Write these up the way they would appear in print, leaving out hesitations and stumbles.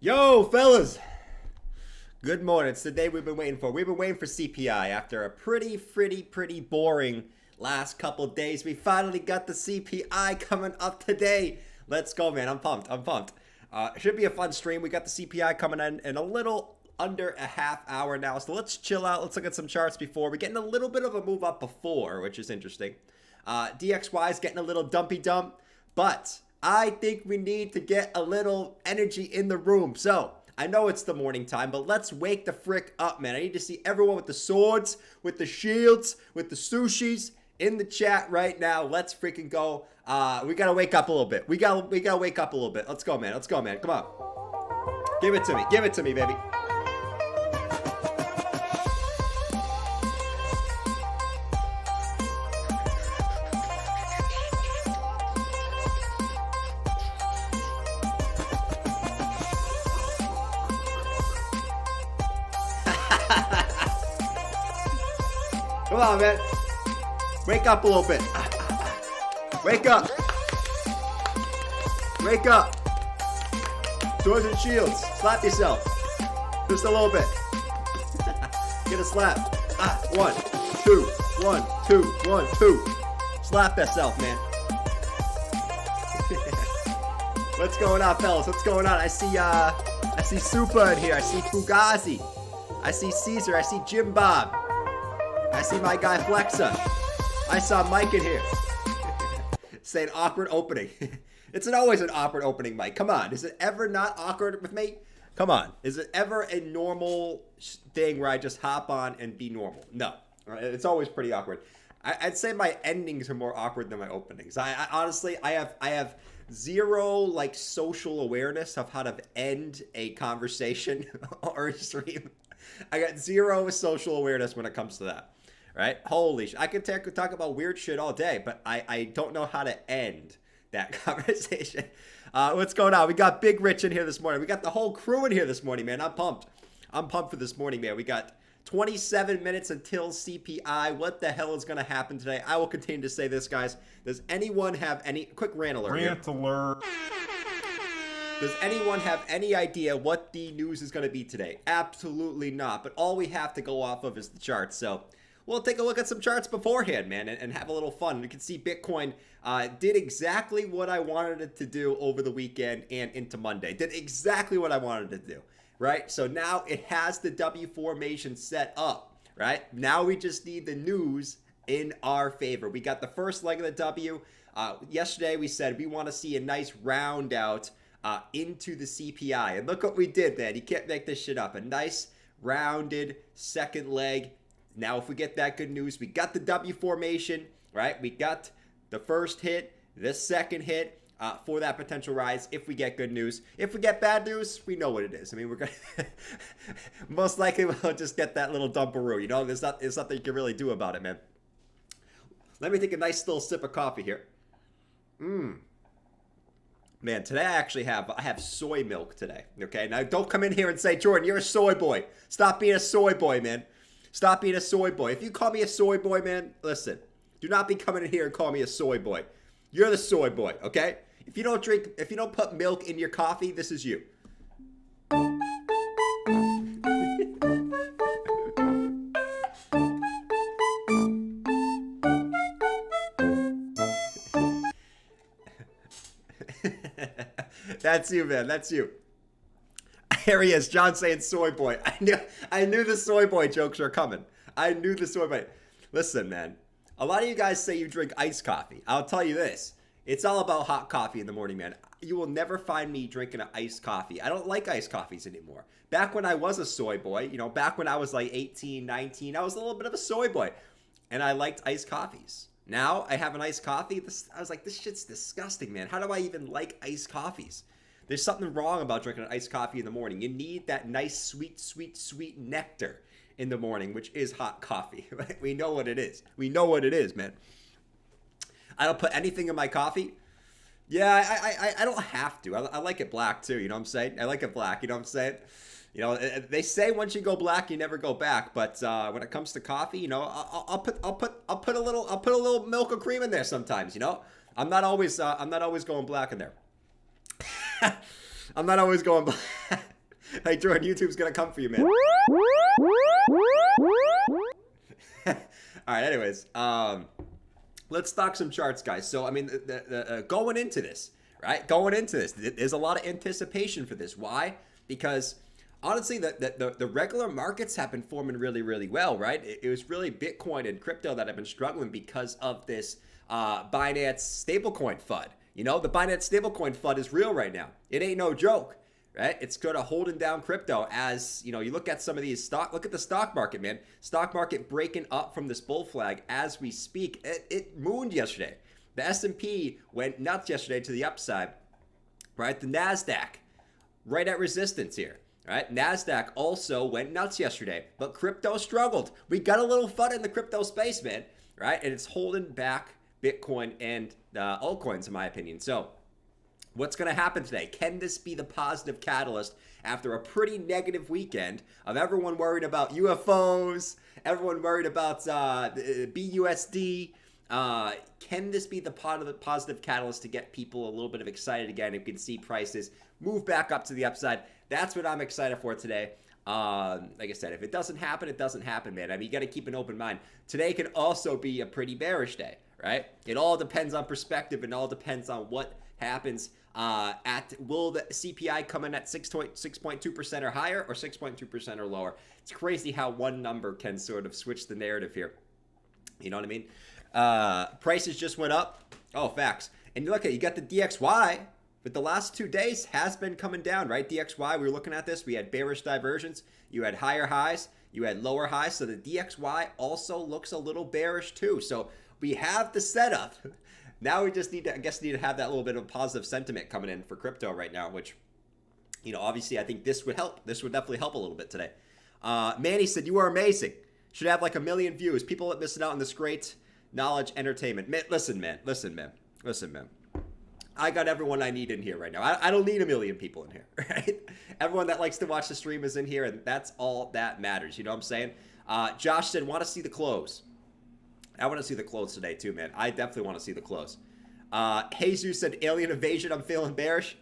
Yo, fellas! Good morning. It's the day we've been waiting for. We've been waiting for CPI after a pretty boring last couple days. We finally got the CPI coming up today. Let's go, man. I'm pumped. Should be a fun stream. We got the CPI coming in a little under a half hour now. So let's chill out. Let's look at some charts before. We're getting a little bit of a move up before, which is interesting. DXY is getting a little dumpy dump, but I think we need to get a little energy in the room. So I know it's the morning time, but let's wake the frick up, man. I need to see everyone with the swords, with the shields, with the sushis in the chat right now. Let's freaking go. We gotta wake up a little bit. We gotta wake up a little bit. Let's go, man. Let's go, man. Come on. Give it to me. Give it to me, baby. Come on, man. Wake up a little bit. Wake up. Wake up. Swords and shields. Slap yourself. Just a little bit. Get a slap. 1, 2, 1, 2, 1, 2. Slap yourself, man. What's going on, fellas? What's going on? I see Super in here. I see Fugazi. I see Caesar. I see Jim Bob. I see my guy Flexa. I saw Mike in here. Saying awkward opening. It's always an awkward opening, Mike. Come on. Is it ever not awkward with me? Come on. Is it ever a normal thing where I just hop on and be normal? No. It's always pretty awkward. I'd say my endings are more awkward than my openings. I honestly, I have zero like social awareness of how to end a conversation or a stream. I got zero social awareness when it comes to that. Right? Holy shit. I could talk about weird shit all day, but I don't know how to end that conversation. What's going on? We got Big Rich in here this morning. We got the whole crew in here this morning, man. I'm pumped. I'm pumped for this morning, man. We got 27 minutes until CPI. What the hell is going to happen today? I will continue to say this, guys. Does anyone have any... Quick rant alert. Rant alert. Does anyone have any idea what the news is going to be today? Absolutely not. But all we have to go off of is the charts. So we'll take a look at some charts beforehand, man, and have a little fun. You can see Bitcoin did exactly what I wanted it to do over the weekend and into Monday. Did exactly what I wanted it to do. Right? So now it has the W formation set up, right? Now we just need the news in our favor. We got the first leg of the W. Yesterday we said we want to see a nice round out into the CPI. And look what we did, man. You can't make this shit up. A nice rounded second leg. Now if we get that good news, we got the W formation, right? We got the first hit, the second hit. For that potential rise, if we get good news. If we get bad news, we know what it is. I mean, we're gonna most likely we'll just get that little dumperoo. You know, there's nothing you can really do about it, man. Let me take a nice little sip of coffee here. Man, today I have soy milk today. Okay, now don't come in here and say, Jordan, you're a soy boy. Stop being a soy boy, man. Stop being a soy boy. If you call me a soy boy, man, listen. Do not be coming in here and call me a soy boy. You're the soy boy, okay? If you don't put milk in your coffee, this is you. That's you, man. That's you. Here he is, John saying soy boy. I knew the soy boy jokes were coming. I knew the soy boy. Listen, man. A lot of you guys say you drink iced coffee. I'll tell you this. It's all about hot coffee in the morning, man. You will never find me drinking an iced coffee. I don't like iced coffees anymore. Back when I was a soy boy, you know, back when I was like 18, 19, I was a little bit of a soy boy. And I liked iced coffees. Now I have an iced coffee. I was like, this shit's disgusting, man. How do I even like iced coffees? There's something wrong about drinking an iced coffee in the morning. You need that nice, sweet, sweet, sweet nectar in the morning, which is hot coffee. Right? We know what it is. We know what it is, man. I don't put anything in my coffee. Yeah, I don't have to. I like it black too. You know what I'm saying? I like it black. You know what I'm saying? You know, they say once you go black, you never go back. But when it comes to coffee, you know, I'll put a little milk or cream in there sometimes. You know, I'm not always going black in there. I'm not always going black. Hey, Jordan, YouTube's gonna come for you, man. All right. Anyways, let's stock some charts, guys. So, I mean, going into this, right? Going into this, there's a lot of anticipation for this. Why? Because honestly, the regular markets have been forming really, really well, right? It was really Bitcoin and crypto that have been struggling because of this Binance stablecoin FUD. You know, the Binance stablecoin FUD is real right now. It ain't no joke. Right? It's sort of holding down crypto as, you know, you look at some of these look at the stock market, man. Stock market breaking up from this bull flag as we speak. It mooned yesterday. The S&P went nuts yesterday to the upside, right? The NASDAQ right at resistance here, right? NASDAQ also went nuts yesterday, but crypto struggled. We got a little FUD in the crypto space, man, right? And it's holding back Bitcoin and altcoins, in my opinion. So, what's going to happen today? Can this be the positive catalyst after a pretty negative weekend of everyone worried about UFOs, everyone worried about BUSD? Can this be the positive catalyst to get people a little bit of excited again? You can see prices move back up to the upside. That's what I'm excited for today. Like I said, if it doesn't happen, it doesn't happen, man. I mean, you got to keep an open mind. Today can also be a pretty bearish day, right? It all depends on perspective and all depends on what happens. Will the CPI come in at 6.2% or higher or 6.2% or lower? It's crazy how one number can sort of switch the narrative here. You know what I mean? Prices just went up. Oh, facts. And you got the DXY, but the last 2 days has been coming down, right? DXY, we were looking at this. We had bearish divergence. You had higher highs. You had lower highs, so the DXY also looks a little bearish too. So we have the setup. Now we just need to, I guess, need to have that little bit of positive sentiment coming in for crypto right now, which, obviously I think this would help. This would definitely help a little bit today. Manny said, you are amazing. Should have like 1 million views. People are missing out on this great knowledge, entertainment. Man, listen, man. I got everyone I need in here right now. I don't need 1 million people in here, right? Everyone that likes to watch the stream is in here, and that's all that matters. You know what I'm saying? Josh said, want to see the close. I want to see the close today too, man. I definitely want to see the close. Jesus said, alien invasion, I'm feeling bearish.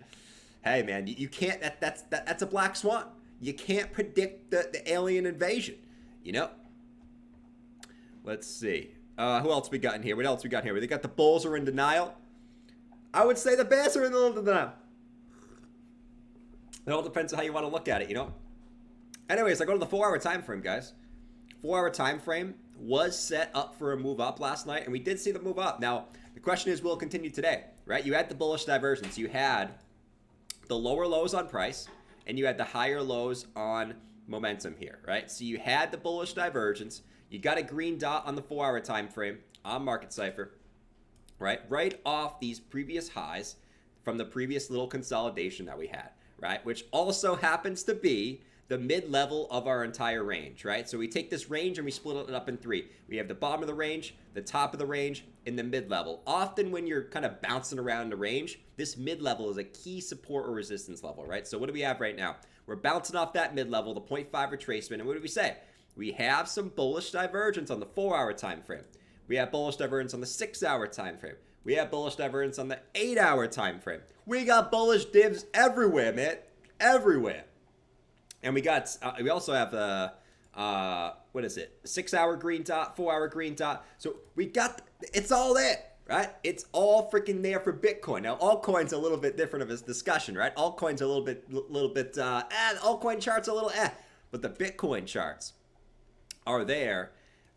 Hey, man, you can't, that's a black swan. You can't predict the alien invasion, Let's see. Who else we got in here? What else we got here? They got the bulls are in denial. I would say the bears are in a little denial. It all depends on how you want to look at it, Anyways, I go to the 4-hour time frame, guys. 4-hour time frame was set up for a move up last night, and we did see the move up. Now, the question is, will it continue today, right? You had the bullish divergence. You had the lower lows on price, and you had the higher lows on momentum here, right? So you had the bullish divergence. You got a green dot on the 4-hour time frame on Market Cipher. Right off these previous highs from the previous little consolidation that we had, right? Which also happens to be the mid-level of our entire range, right? So we take this range and we split it up in 3. We have the bottom of the range, the top of the range, and the mid-level. Often when you're kind of bouncing around the range, this mid-level is a key support or resistance level, right? So what do we have right now? We're bouncing off that mid-level, the 0.5 retracement, and what do we say? We have some bullish divergence on the 4-hour time frame. We have bullish divergence on the 6-hour time frame. We have bullish divergence on the 8-hour time frame. We got bullish divs everywhere, man. Everywhere. And we also have what is it? 6-hour green dot, 4-hour green dot. So we got, it's all there, right? It's all freaking there for Bitcoin. Now, altcoins a little bit different of a discussion, right? Altcoins a little bit, altcoin charts a little but the Bitcoin charts are there.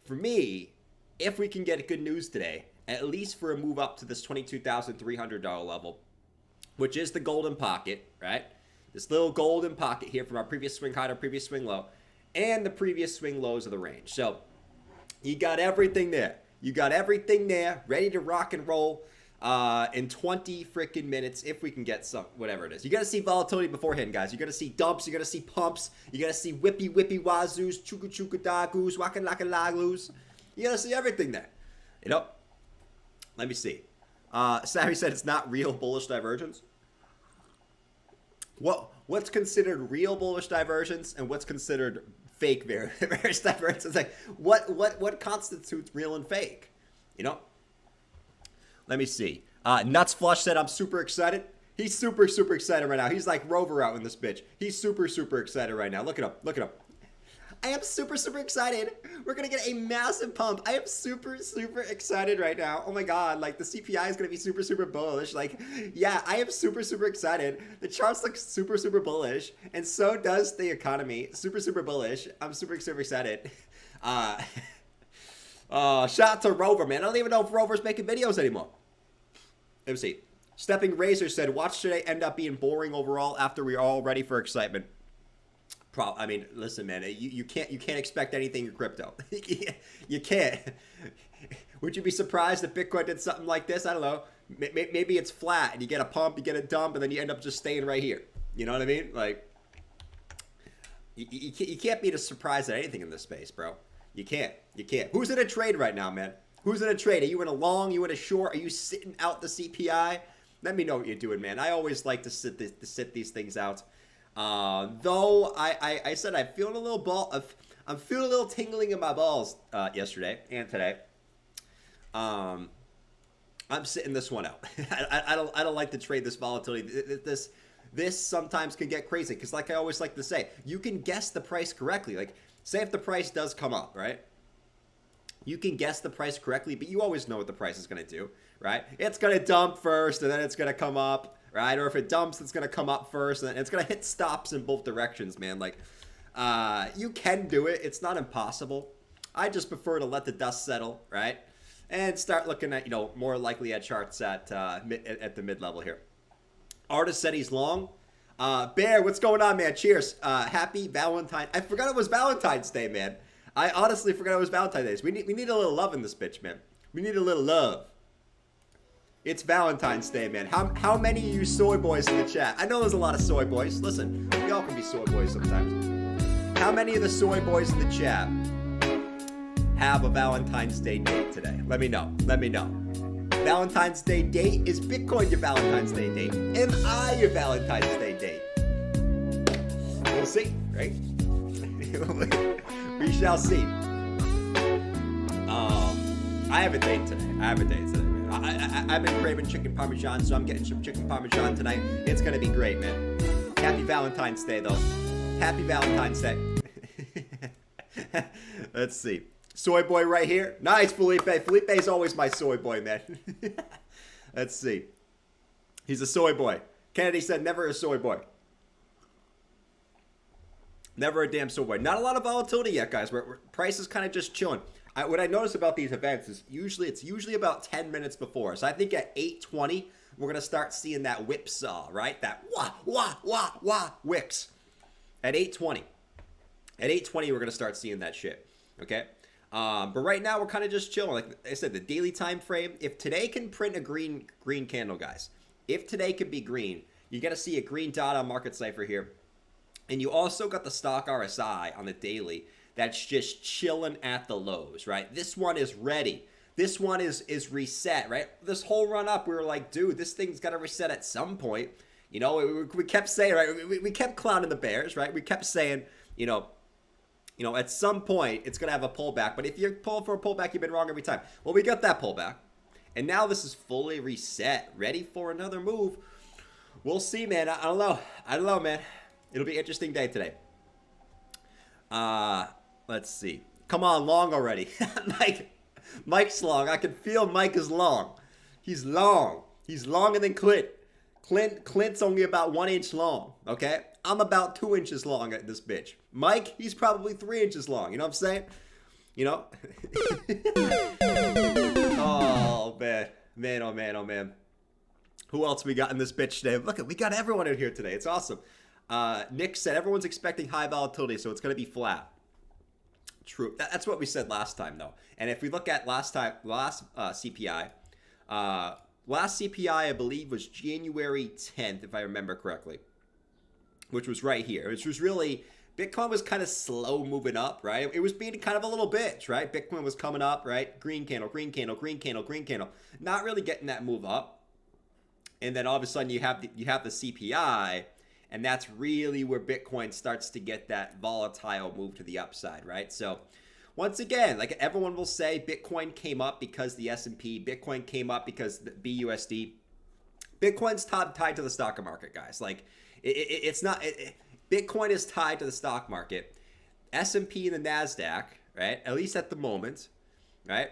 For me, if we can get good news today, at least for a move up to this $22,300 level, which is the golden pocket, right? This little golden pocket here from our previous swing high to previous swing low and the previous swing lows of the range. So you got everything there. You got everything there ready to rock and roll in 20 freaking minutes if we can get some, whatever it is. You got to see volatility beforehand, guys. You got to see dumps. You got to see pumps. You got to see whippy wazoos, chuka chuka dagoos, waka laka lagoos. You got to see everything there. Let me see. Savvy said it's not real bullish divergence. What's considered real bullish divergence and what's considered fake bearish divergence? It's like what constitutes real and fake? Let me see. Nuts Flush said I'm super excited. He's super excited right now. He's like Rover out in this bitch. He's super excited right now. Look it up. I am super excited. We're going to get a massive pump. I am super excited right now. Oh my God. Like the CPI is going to be super bullish. Like, yeah, I am super excited. The charts look super bullish. And so does the economy. Super bullish. I'm super excited. Shout out to Rover, man. I don't even know if Rover's making videos anymore. Let me see. Stepping Razor said, watch today end up being boring overall after we're all ready for excitement. I mean, listen, man, you can't expect anything in crypto. You can't. Would you be surprised if Bitcoin did something like this? I don't know. Maybe it's flat and you get a pump, you get a dump, and then you end up just staying right here. You know what I mean? Like, you can't be surprised at anything in this space, bro. You can't. Who's in a trade right now, man? Who's in a trade? Are you in a long? You in a short? Are you sitting out the CPI? Let me know what you're doing, man. I always like to sit these things out. Though I said I'm feeling a little tingling in my balls yesterday and today. I'm sitting this one out. I don't like to trade this volatility. This sometimes can get crazy because, like I always like to say, you can guess the price correctly. Like, say if the price does come up, right? You can guess the price correctly, but you always know what the price is going to do, right? It's going to dump first, and then it's going to come up. Right? Or if it dumps, it's going to come up first, and it's going to hit stops in both directions, man. Like, you can do it. It's not impossible. I just prefer to let the dust settle, right? And start looking at, more likely at charts at the mid-level here. Artist said he's long. Bear, what's going on, man? Cheers. Happy Valentine. I forgot it was Valentine's Day, man. I honestly forgot it was Valentine's Day. We need a little love in this bitch, man. We need a little love. It's Valentine's Day, man. How many of you soy boys in the chat? I know there's a lot of soy boys. Listen, we all can be soy boys sometimes. How many of the soy boys in the chat have a Valentine's Day date today? Let me know. Let me know. Valentine's Day date? Is Bitcoin your Valentine's Day date? Am I your Valentine's Day date? We'll see, right? We shall see. I have a date today. I've been craving chicken parmesan, so I'm getting some chicken parmesan tonight. It's gonna be great, man. Happy Valentine's Day, though. Happy Valentine's Day. Let's see. Soy boy right here. Nice, Felipe. Felipe's always my soy boy, man. Let's see. He's a soy boy. Kennedy said never a soy boy. Never a damn soy boy. Not a lot of volatility yet, guys. Price is kind of just chilling. What I notice about these events is it's usually about 10 minutes before. So I think at 8:20, we're going to start seeing that whipsaw, right? That wah, wicks. At 8:20. At 8:20, we're going to start seeing that shit. Okay? But right now, we're kind of just chilling. Like I said, the daily time frame, if today can print a green candle, guys, if today can be green, you got to see a green dot on Market Cipher here. And you also got the stock RSI on the daily that's just chilling at the lows, right? This one is ready. This one is reset, right? This whole run up, we were like, dude, this thing's got to reset at some point. You know, we kept saying, right? We kept clowning the bears, right? We kept saying, you know, at some point, it's going to have a pullback. But if you're pulling for a pullback, you've been wrong every time. Well, we got that pullback. And now this is fully reset, ready for another move. We'll see, man. I don't know, man. It'll be an interesting day today. Let's see. Come on, long already. Mike's long. I can feel Mike is long. He's long. He's longer than Clint. Clint's only about 1 inch long, okay? I'm about 2 inches long at this bitch. Mike, he's probably 3 inches long. You know what I'm saying? You know? Oh, man. Man, oh, man, oh, man. Who else we got in this bitch today? Look, we got everyone in here today. It's awesome. Nick said everyone's expecting high volatility, so it's going to be flat. True. That's what we said last time, though. And if we look at last CPI, last CPI, I believe, was January 10th, if I remember correctly, which was right here, which was really, Bitcoin was kind of slow moving up, right? It was being kind of a little bitch, right? Bitcoin was coming up, right? Green candle, green candle, green candle, green candle. Not really getting that move up. And then all of a sudden you have the CPI, and that's really where Bitcoin starts to get that volatile move to the upside, right? So once again, like everyone will say, Bitcoin came up because the S&P, Bitcoin came up because the BUSD. Bitcoin's tied to the stock market, guys. Like it's not, Bitcoin is tied to the stock market. S&P and the NASDAQ, right? At least at the moment, right?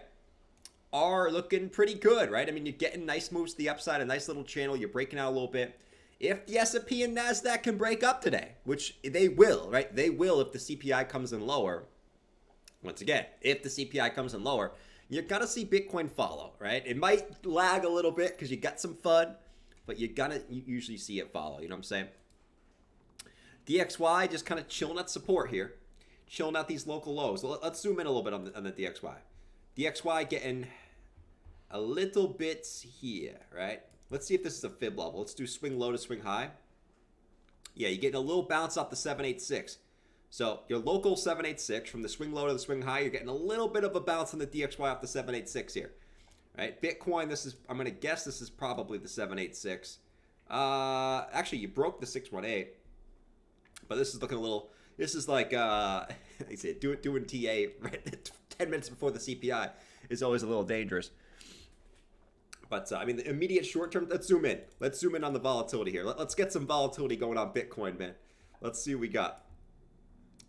Are looking pretty good, right? I mean, you're getting nice moves to the upside, a nice little channel. You're breaking out a little bit. If the S&P and NASDAQ can break up today, which they will, right? They will if the CPI comes in lower. Once again, if the CPI comes in lower, you're going to see Bitcoin follow, right? It might lag a little bit because you got some FUD, but you usually see it follow. You know what I'm saying? DXY just kind of chilling at support here. Chilling at these local lows. Let's zoom in a little bit on the DXY. DXY getting a little bit here, right? Let's see if this is a fib level. Let's do swing low to swing high. Yeah, you're getting a little bounce off the 786. So your local 786 from the swing low to the swing high, you're getting a little bit of a bounce on the DXY off the 786 here. Right? Bitcoin, I'm going to guess this is probably the 786. Actually, you broke the 618. But this is looking a little, this is like, I say, doing TA right 10 minutes before the CPI is always a little dangerous. But, I mean, the immediate short term, let's zoom in. Let's zoom in on the volatility here. Let's get some volatility going on Bitcoin, man. Let's see what we got.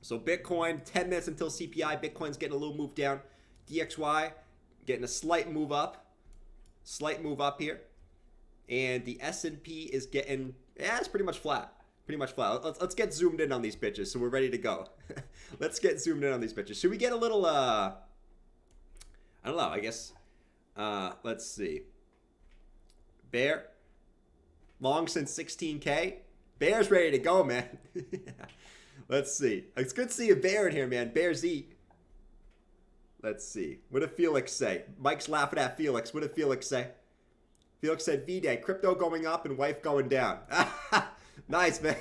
So Bitcoin, 10 minutes until CPI. Bitcoin's getting a little move down. DXY getting a slight move up. Slight move up here. And the S&P is getting, yeah, it's pretty much flat. Pretty much flat. Let's get zoomed in on these bitches so we're ready to go. Let's get zoomed in on these bitches. Should we get a little, I don't know, I guess, let's see. Bear, long since 16K. Bear's ready to go, man. Let's see. It's good to see a bear in here, man. Bears eat. Let's see. What did Felix say? Mike's laughing at Felix. What did Felix say? Felix said, V-Day, crypto going up and wife going down. Nice, man.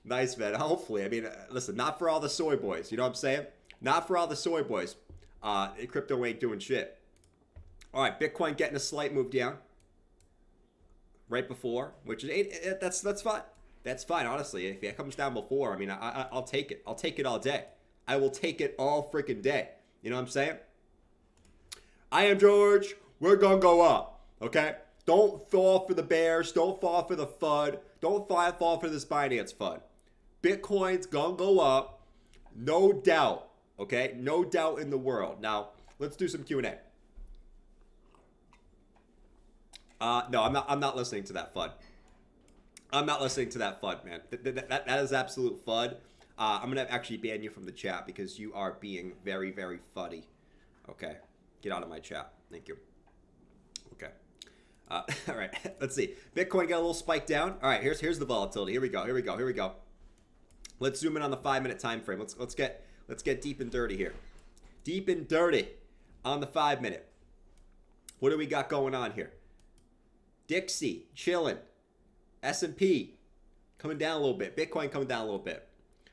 Nice, man. Hopefully. I mean, listen, not for all the soy boys. You know what I'm saying? Not for all the soy boys. Crypto ain't doing shit. All right, Bitcoin getting a slight move down. Right before, which is that's fine. That's fine, honestly. If it comes down before, I mean, I'll take it. I'll take it all day. I will take it all freaking day. You know what I'm saying? I am George. We're gonna go up. Okay? Don't fall for the bears. Don't fall for the FUD. Don't fall for this Binance FUD. Bitcoin's gonna go up. No doubt. Okay? No doubt in the world. Now, let's do some Q&A. No, I'm not listening to that FUD. I'm not listening to that FUD, man. That is absolute FUD. I'm going to actually ban you from the chat because you are being very, very FUDdy. Okay. Get out of my chat. Thank you. Okay. All right. Let's see. Bitcoin got a little spike down. All right. Here's the volatility. Here we go. Let's zoom in on the 5-minute time frame. Let's get deep and dirty here. Deep and dirty on the 5-minute. What do we got going on here? Dixie, chilling. S&P coming down a little bit. Bitcoin coming down a little bit.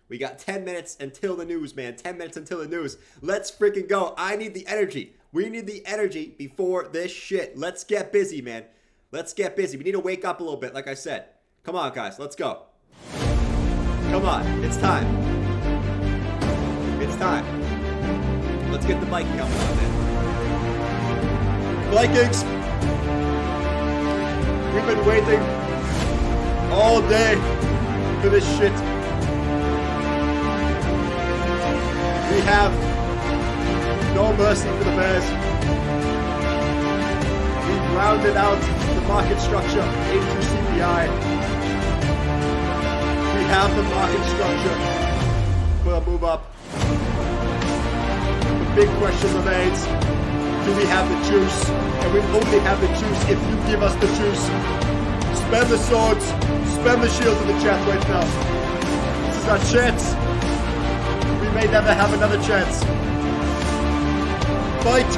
We got 10 minutes until the news, man. 10 minutes until the news. Let's freaking go. I need the energy. We need the energy before this shit. Let's get busy, man. Let's get busy. We need to wake up a little bit, like I said. Come on, guys. Let's go. Come on. It's time. It's time. Let's get the Viking up on, man. Vikings! We've been waiting all day for this shit. We have no mercy for the bears. We've rounded out the market structure into CPI. We have the market structure for a move up. The big question remains, do we have the juice? And we only have the juice if you give us the juice. Spam the swords, spam the shields in the chat right now. This is our chance. We may never have another chance. Fight!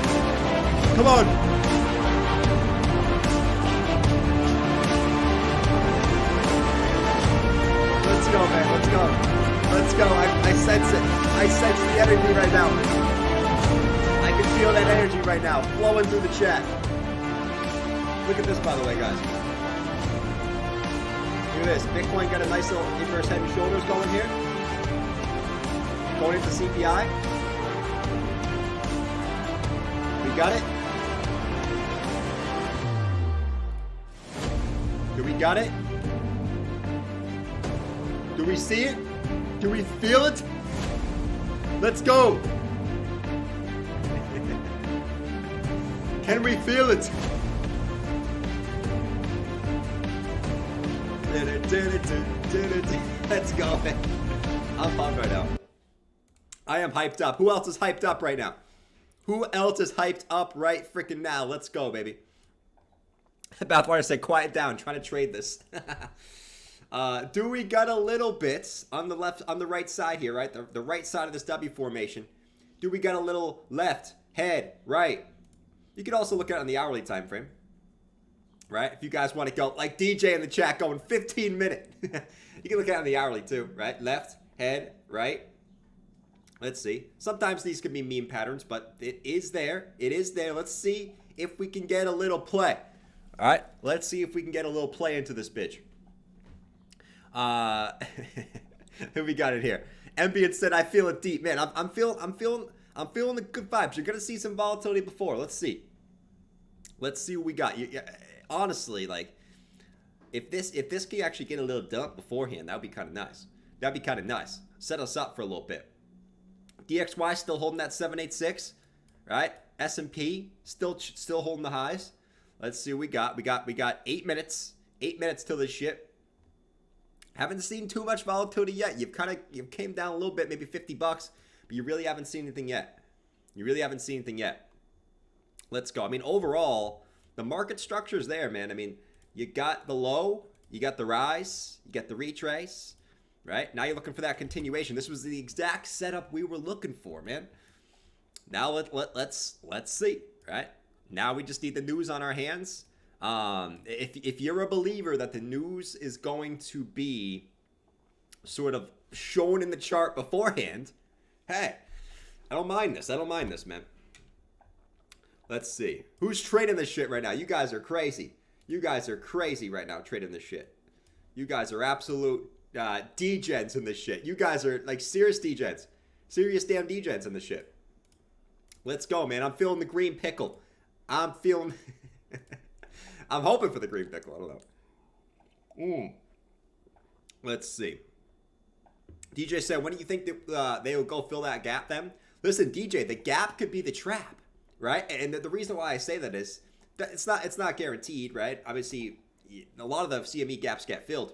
Come on! Let's go, man. Let's go. Let's go. I sense it. I sense the energy right now. I can feel that energy right now flowing through the chat. Look at this, by the way, guys. Look at this. Bitcoin got a nice little inverse head and shoulders going here. Going into CPI. We got it. Do we got it? Do we see it? Do we feel it? Let's go. Can we feel it? Let's go, man. I'm pumped right now. I am hyped up. Who else is hyped up right now? Who else is hyped up right freaking now? Let's go, baby. About to say, quiet down. Trying to trade this. Do we got a little bit on the left, on the right side here, right? The right side of this W formation. Do we got a little left, head, right? You could also look at it on the hourly time frame, right? If you guys want to go, like DJ in the chat going 15 minute. You can look at it on the hourly too, right? Left, head, right? Let's see. Sometimes these can be meme patterns, but it is there. It is there. Let's see if we can get a little play. All right, let's see if we can get a little play into this bitch. Who we got it here? Ambient said, "I feel it deep, man. I'm feeling the good vibes. You're gonna see some volatility before. Let's see. Let's see what we got. Honestly, like, if this can actually get a little dump beforehand, that would be kind of nice. That'd be kind of nice. Set us up for a little bit. DXY still holding that 786, right? S&P still holding the highs. Let's see what we got. We got 8 minutes. 8 minutes till this shit. Haven't seen too much volatility yet. You've came down a little bit, maybe $50, but you really haven't seen anything yet. You really haven't seen anything yet. Let's go. I mean, overall, the market structure is there, man. I mean, you got the low, You got the rise, you got the retrace, right? Now you're looking for that continuation. This was the exact setup we were looking for, man. Now let's see, right? Now we just need the news on our hands. If you're a believer that the news is going to be sort of shown in the chart beforehand, hey, I don't mind this. I don't mind this, man. Let's see. Who's trading this shit right now? You guys are crazy. You guys are crazy right now trading this shit. You guys are absolute degens in this shit. You guys are like serious degens. Serious damn degens in this shit. Let's go, man. I'm feeling the green pickle. I'm feeling... I'm hoping for the green pickle. I don't know. Let's see. DJ said, when do you think that they will go fill that gap then? Listen, DJ, the gap could be the trap, right? And the reason why I say that is that it's not guaranteed, right? Obviously, a lot of the CME gaps get filled.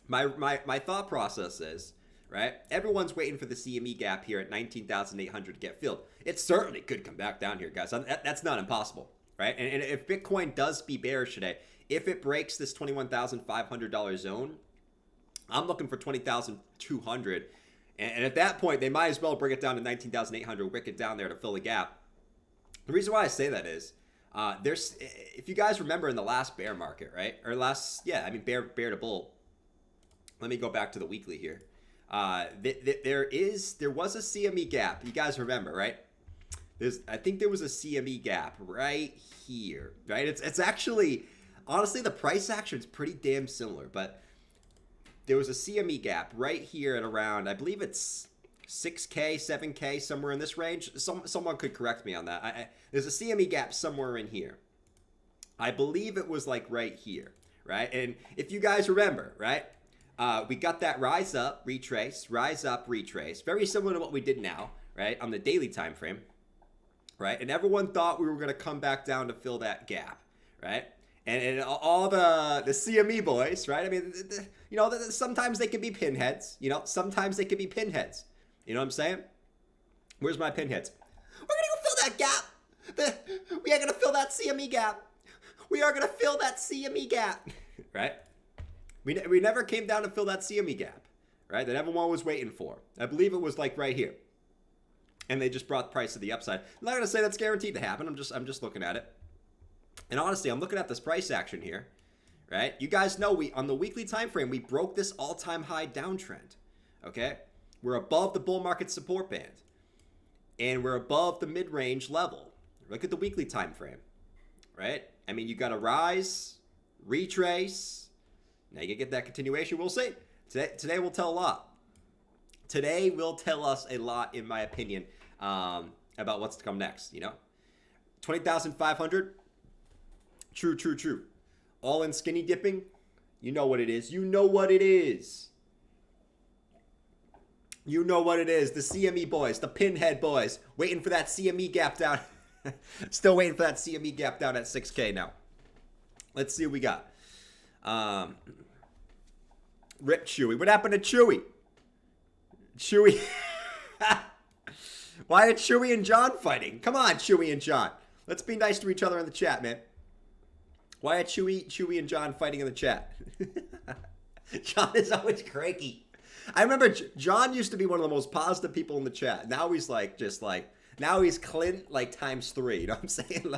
My thought process is, right? Everyone's waiting for the CME gap here at 19,800 to get filled. It certainly could come back down here, guys. That's not impossible, right? And if Bitcoin does be bearish today, if it breaks this $21,500 zone, I'm looking for 20,200. And at that point, they might as well bring it down to 19,800, wick it down there to fill the gap. The reason why I say that is, if you guys remember in the last bear market, right? Or bear to bull. Let me go back to the weekly here. There was a CME gap. You guys remember, right? I think there was a CME gap right here, right? It's actually, honestly, the price action is pretty damn similar, but there was a CME gap right here at around, I believe it's 6K, 7K, somewhere in this range. Someone could correct me on that. There's a CME gap somewhere in here. I believe it was like right here, right? And if you guys remember, right? We got that rise up, retrace, rise up, retrace. Very similar to what we did now, right? On the daily time frame, right? And everyone thought we were going to come back down to fill that gap, right? And all the CME boys, right? I mean, sometimes they can be pinheads. Sometimes they can be pinheads. You know what I'm saying? Where's my pinheads? We're going to go fill that gap. We are going to fill that CME gap. We are going to fill that CME gap, right? We never came down to fill that CME gap, right? That everyone was waiting for. I believe it was like right here. And they just brought the price to the upside. I'm not going to say that's guaranteed to happen. I'm just looking at it. And honestly, I'm looking at this price action here, right? You guys know on the weekly time frame, we broke this all-time high downtrend, okay? We're above the bull market support band. And we're above the mid-range level. Look at the weekly time frame, right? I mean, you got a rise, retrace. Now you can get that continuation. We'll see. Today will tell a lot. Today will tell us a lot, in my opinion, about what's to come next, 20,500. True. All in skinny dipping. You know what it is. You know what it is. You know what it is. The CME boys, the pinhead boys, waiting for that CME gap down. Still waiting for that CME gap down at 6K now. Let's see what we got. Rip Chewy. What happened to Chewy? Chewy. Why are Chewy and John fighting? Come on, Chewy and John. Let's be nice to each other in the chat, man. Why are Chewy and John fighting in the chat? John is always cranky. I remember John used to be one of the most positive people in the chat. Now he's now he's Clint like times 3. You know what I'm saying?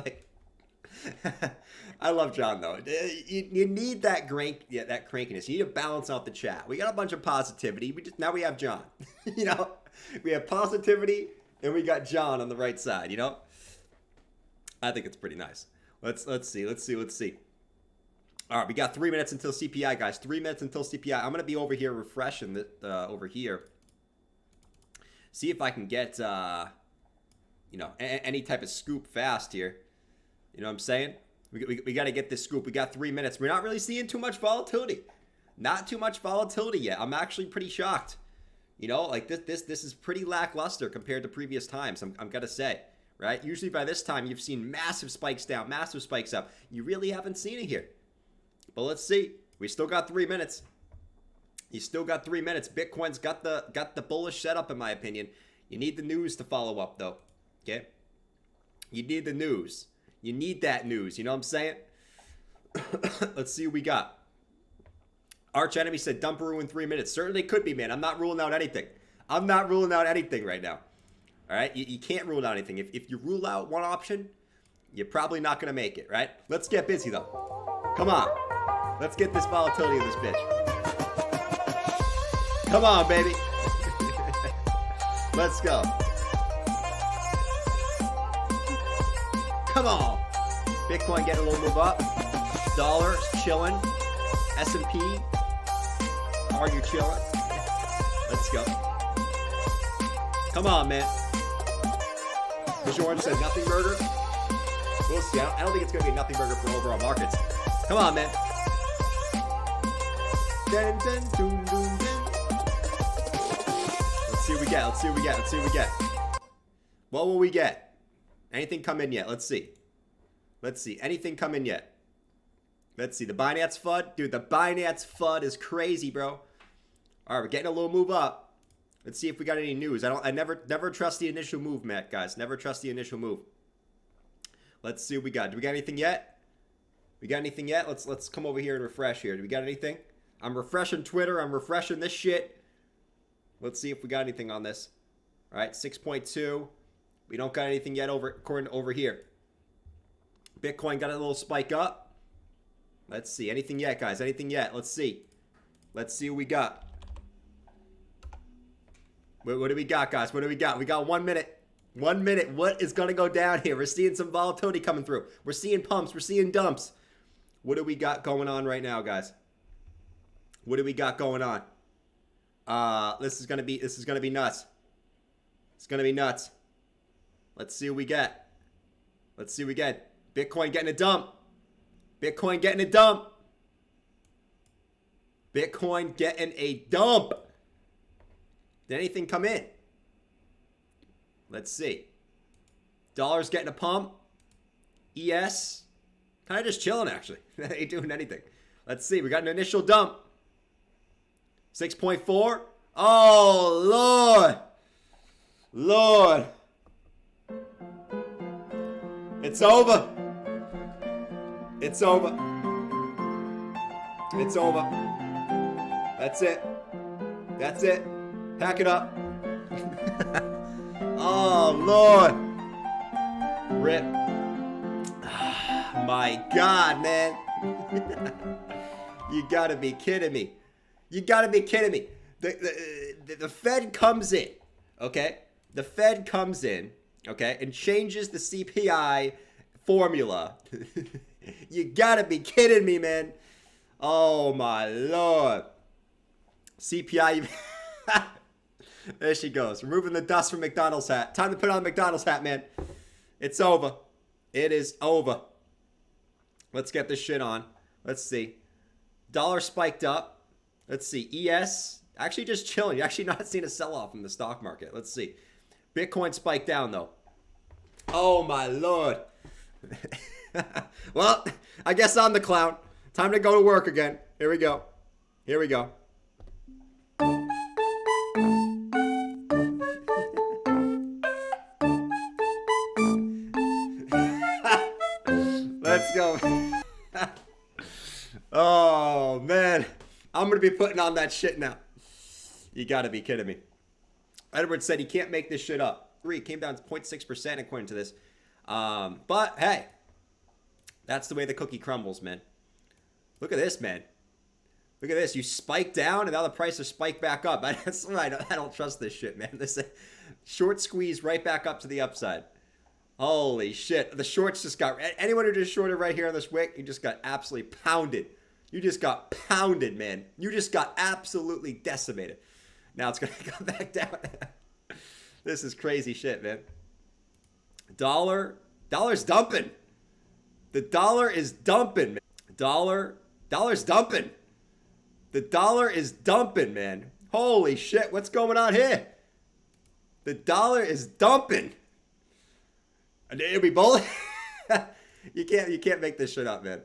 I love John though. You need that that crankiness. You need to balance out the chat. We got a bunch of positivity. Now we have John. We have positivity and we got John on the right side. I think it's pretty nice. Let's see. All right, we got 3 minutes until CPI, guys. 3 minutes until CPI. I'm gonna be over here refreshing over here. See if I can get any type of scoop fast here. You know what I'm saying? We got to get this scoop. We got 3 minutes. We're not really seeing too much volatility. Not too much volatility yet. I'm actually pretty shocked. This is pretty lackluster compared to previous times. I'm gonna say, right? Usually by this time you've seen massive spikes down, massive spikes up. You really haven't seen it here. But let's see. We still got 3 minutes. You still got 3 minutes. Bitcoin's got the bullish setup, in my opinion. You need the news to follow up, though. Okay? You need the news. You need that news. You know what I'm saying? Let's see what we got. Arch Enemy said Dumperoo in 3 minutes. Certainly could be, man. I'm not ruling out anything. I'm not ruling out anything right now. All right? You can't rule out anything. If you rule out one option, you're probably not going to make it, right? Let's get busy, though. Come on. Let's get this volatility in this bitch. Come on, baby. Let's go. Come on. Bitcoin getting a little move up. Dollar's chilling. S&P. Are you chilling? Let's go. Come on, man. Bajorn said nothing burger. We'll see. I don't think it's going to be a nothing burger for overall markets. Come on, man. Dun, dun, dun, dun, dun. Let's see what we get. Let's see what we get. Let's see what we get. What will we get? Anything come in yet? Let's see. Let's see. Anything come in yet? Let's see. The Binance FUD. Dude, the Binance FUD is crazy, bro. All right, we're getting a little move up. Let's see if we got any news. I never trust the initial move, Matt, guys. Never trust the initial move. Let's see what we got. Do we got anything yet? We got anything yet? Let's come over here and refresh here. Do we got anything? I'm refreshing Twitter. I'm refreshing this shit. Let's see if we got anything on this. All right, 6.2. We don't got anything yet according to over here. Bitcoin got a little spike up. Let's see. Anything yet, guys? Anything yet? Let's see. Let's see what we got. What do we got, guys? What do we got? We got 1 minute. 1 minute. What is going to go down here? We're seeing some volatility coming through. We're seeing pumps. We're seeing dumps. What do we got going on right now, guys? What do we got going on? This is gonna be nuts. It's gonna be nuts. Let's see what we get. Let's see what we get. Bitcoin getting a dump. Bitcoin getting a dump. Bitcoin getting a dump. Did anything come in? Let's see. Dollar's getting a pump. ES. Kind of just chilling, actually. Ain't doing anything. Let's see. We got an initial dump. 6.4. Oh, Lord. Lord. It's over. It's over. It's over. That's it. That's it. Pack it up. Oh, Lord. Rip. My God, man. You gotta be kidding me. You gotta be kidding me. The Fed comes in, okay? The Fed comes in, okay, and changes the CPI formula. You gotta be kidding me, man. Oh, my Lord. CPI. There she goes. Removing the dust from McDonald's hat. Time to put on the McDonald's hat, man. It's over. It is over. Let's get this shit on. Let's see. Dollar spiked up. Let's see. ES. Actually just chilling. You're actually not seeing a sell-off in the stock market. Let's see. Bitcoin spiked down, though. Oh, my Lord. Well, I guess I'm the clown. Time to go to work again. Here we go. Here we go. Let's go. Oh, man. I'm going to be putting on that shit now. You got to be kidding me. Edward said he can't make this shit up. It came down to 0.6% according to this. But, hey. That's the way the cookie crumbles, man. Look at this, man. Look at this. You spike down, and now the price has spiked back up. I don't trust this shit, man. This short squeeze right back up to the upside. Holy shit. The shorts just got... Anyone who just shorted right here on this wick, you just got absolutely pounded. You just got pounded, man. You just got absolutely decimated. Now it's going to come back down. This is crazy shit, man. Dollar's dumping. The dollar is dumping, man. Dollar's dumping. The dollar is dumping, man. Holy shit, what's going on here? The dollar is dumping. It'll be bullet. You can't make this shit up, man.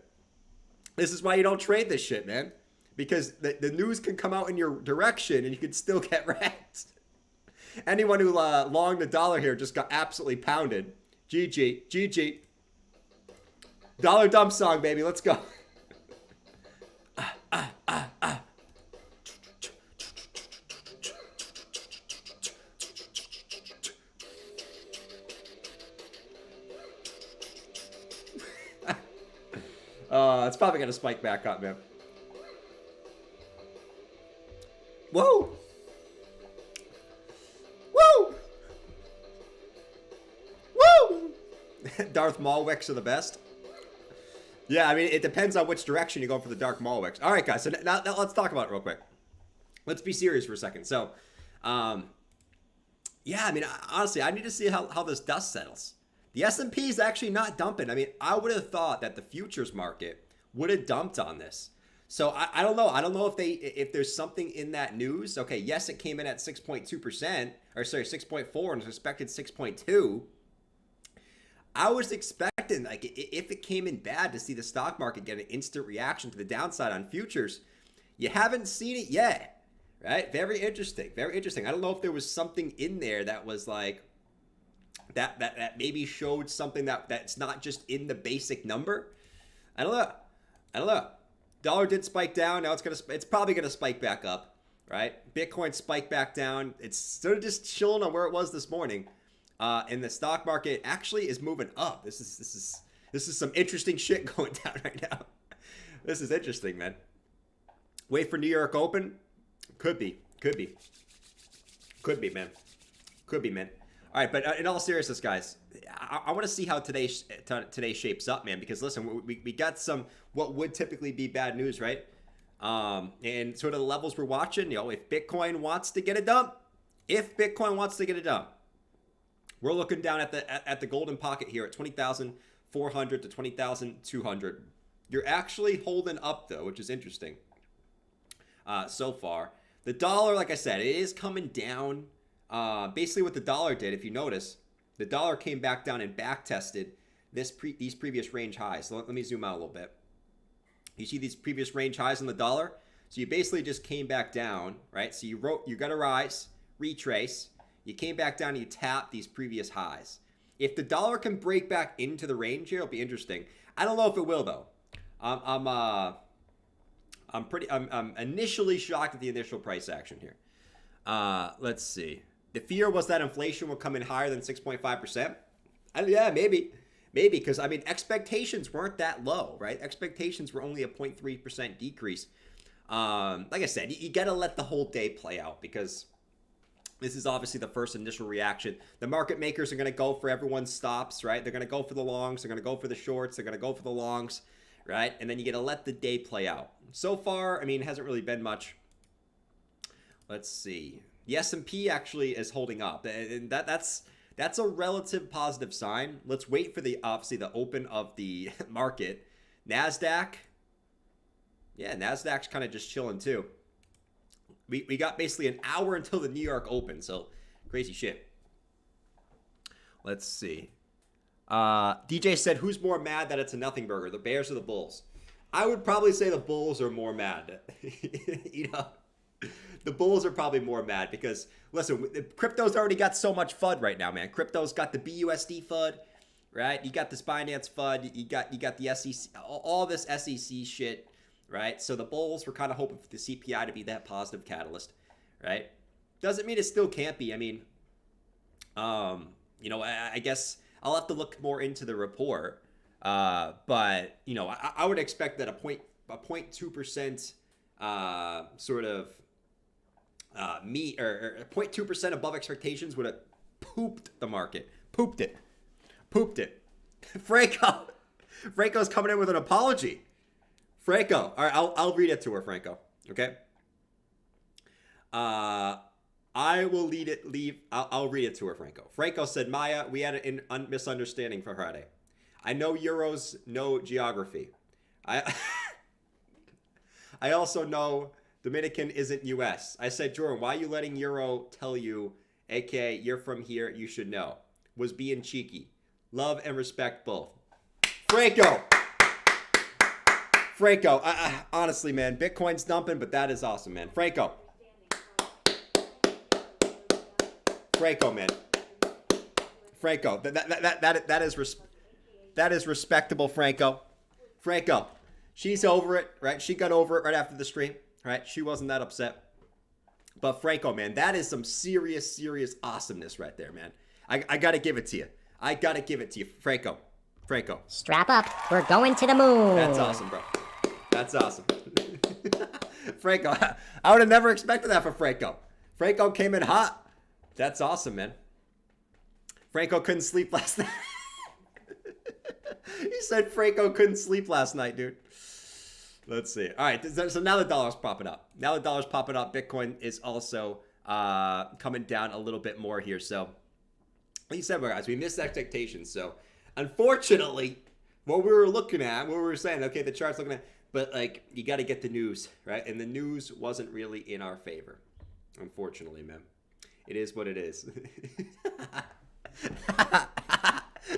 This is why you don't trade this shit, man. Because the news can come out in your direction and you can still get wrecked. Anyone who longed the dollar here just got absolutely pounded. GG. Dollar dump song, baby. Let's go. It's probably gonna spike back up, man. Whoa! Woo! Woo! Darth Maulwicks are the best. Yeah, I mean, it depends on which direction you go for the Darth Maulwicks. All right, guys. So now let's talk about it real quick. Let's be serious for a second. So, yeah, I mean, honestly, I need to see how this dust settles. The S&P is actually not dumping. I mean, I would have thought that the futures market would have dumped on this. So I don't know. I don't know if there's something in that news. Okay, yes, it came in at 6.2%, or sorry, 6.4, and was expected 6.2. I was expecting, like, if it came in bad, to see the stock market get an instant reaction to the downside on futures. You haven't seen it yet, right? Very interesting. Very interesting. I don't know if there was something in there that was like that maybe showed something that's not just in the basic number. I don't know. Dollar did spike down. Now it's probably gonna spike back up, right? Bitcoin spiked back down. It's sort of just chilling on where it was this morning. And the stock market actually is moving up. This is some interesting shit going down right now. This is interesting, man. Wait for New York Open. Could be, man. All right, but in all seriousness, guys, I want to see how today shapes up, man. Because listen, we got some what would typically be bad news, right? And sort of the levels we're watching. If Bitcoin wants to get a dump, we're looking down at the golden pocket here at 20,400 to 20,200. You're actually holding up though, which is interesting. So far, the dollar, like I said, it is coming down. Basically, what the dollar did, if you notice, the dollar came back down and back tested these previous range highs. So let me zoom out a little bit. You see these previous range highs in the dollar. So you basically just came back down, right? So you got a rise, retrace. You came back down and you tapped these previous highs. If the dollar can break back into the range here, it'll be interesting. I don't know if it will though. I'm initially shocked at the initial price action here. Let's see. The fear was that inflation would come in higher than 6.5%. Yeah, maybe, because I mean expectations weren't that low, right? Expectations were only a 0.3% decrease. Like I said, you got to let the whole day play out because this is obviously the first initial reaction. The market makers are going to go for everyone's stops, right? They're going to go for the longs. They're going to go for the shorts. They're going to go for the longs, right? And then you got to let the day play out. So far, I mean, it hasn't really been much. Let's see. The S&P actually is holding up, and that's a relative positive sign. Let's wait for obviously the open of the market. Nasdaq's kind of just chilling too. We got basically an hour until the New York Open, so crazy shit. Let's see. DJ said, who's more mad that it's a nothing burger, the Bears or the Bulls? I would probably say the Bulls are more mad. The Bulls are probably more mad because, listen, crypto's already got so much FUD right now, man. Crypto's got the BUSD FUD, right? You got this Binance FUD. You got the SEC, all this SEC shit, right? So the Bulls were kind of hoping for the CPI to be that positive catalyst, right? Doesn't mean it still can't be. I mean, I guess I'll have to look more into the report. But I would expect that a 0.2% sort of meet or 0.2% above expectations would have pooped the market. Pooped it. Franco's coming in with an apology. Franco, all right, I'll read it to her, Franco. Okay. I will I'll read it to her, Franco. Franco said, Maya, we had a misunderstanding for Friday. I know Euros, no geography. I also know Dominican isn't U.S. I said, Jordan, why are you letting Euro tell you, aka you're from here, you should know? Was being cheeky. Love and respect both. Franco, honestly, man, Bitcoin's dumping, but that is awesome, man. Franco, man. Franco, that is respectable, Franco. She's over it, right? She got over it right after the stream, right? She wasn't that upset. But Franco, man, that is some serious awesomeness right there, man. I got to give it to you. Franco. Franco. Strap up. We're going to the moon. That's awesome, bro. That's awesome. Franco, I would have never expected that for Franco. Franco came in hot. That's awesome, man. Franco couldn't sleep last night. He said Franco couldn't sleep last night, dude. Let's see. All right, so now the dollar's popping up. Now the dollar's popping up. Bitcoin is also coming down a little bit more here. So, like you said, guys, we missed expectations. So, unfortunately, what we were looking at, what we were saying, okay, the chart's looking at, but like, you got to get the news, right? And the news wasn't really in our favor, unfortunately, man. It is what it is.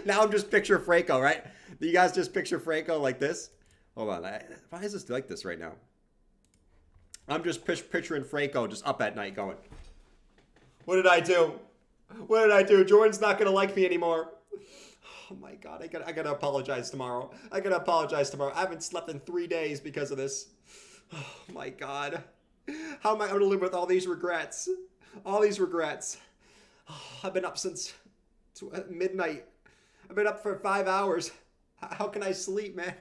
Now I'm just picture Franco, right? You guys just picture Franco like this? Hold on. Why is this like this right now? I'm just picturing Franco just up at night going, what did I do? What did I do? Jordan's not going to like me anymore. Oh my God. I gotta apologize tomorrow. I haven't slept in 3 days because of this. Oh my God. How am I going to live with all these regrets? All these regrets. Oh, I've been up since midnight. I've been up for 5 hours. How can I sleep, man?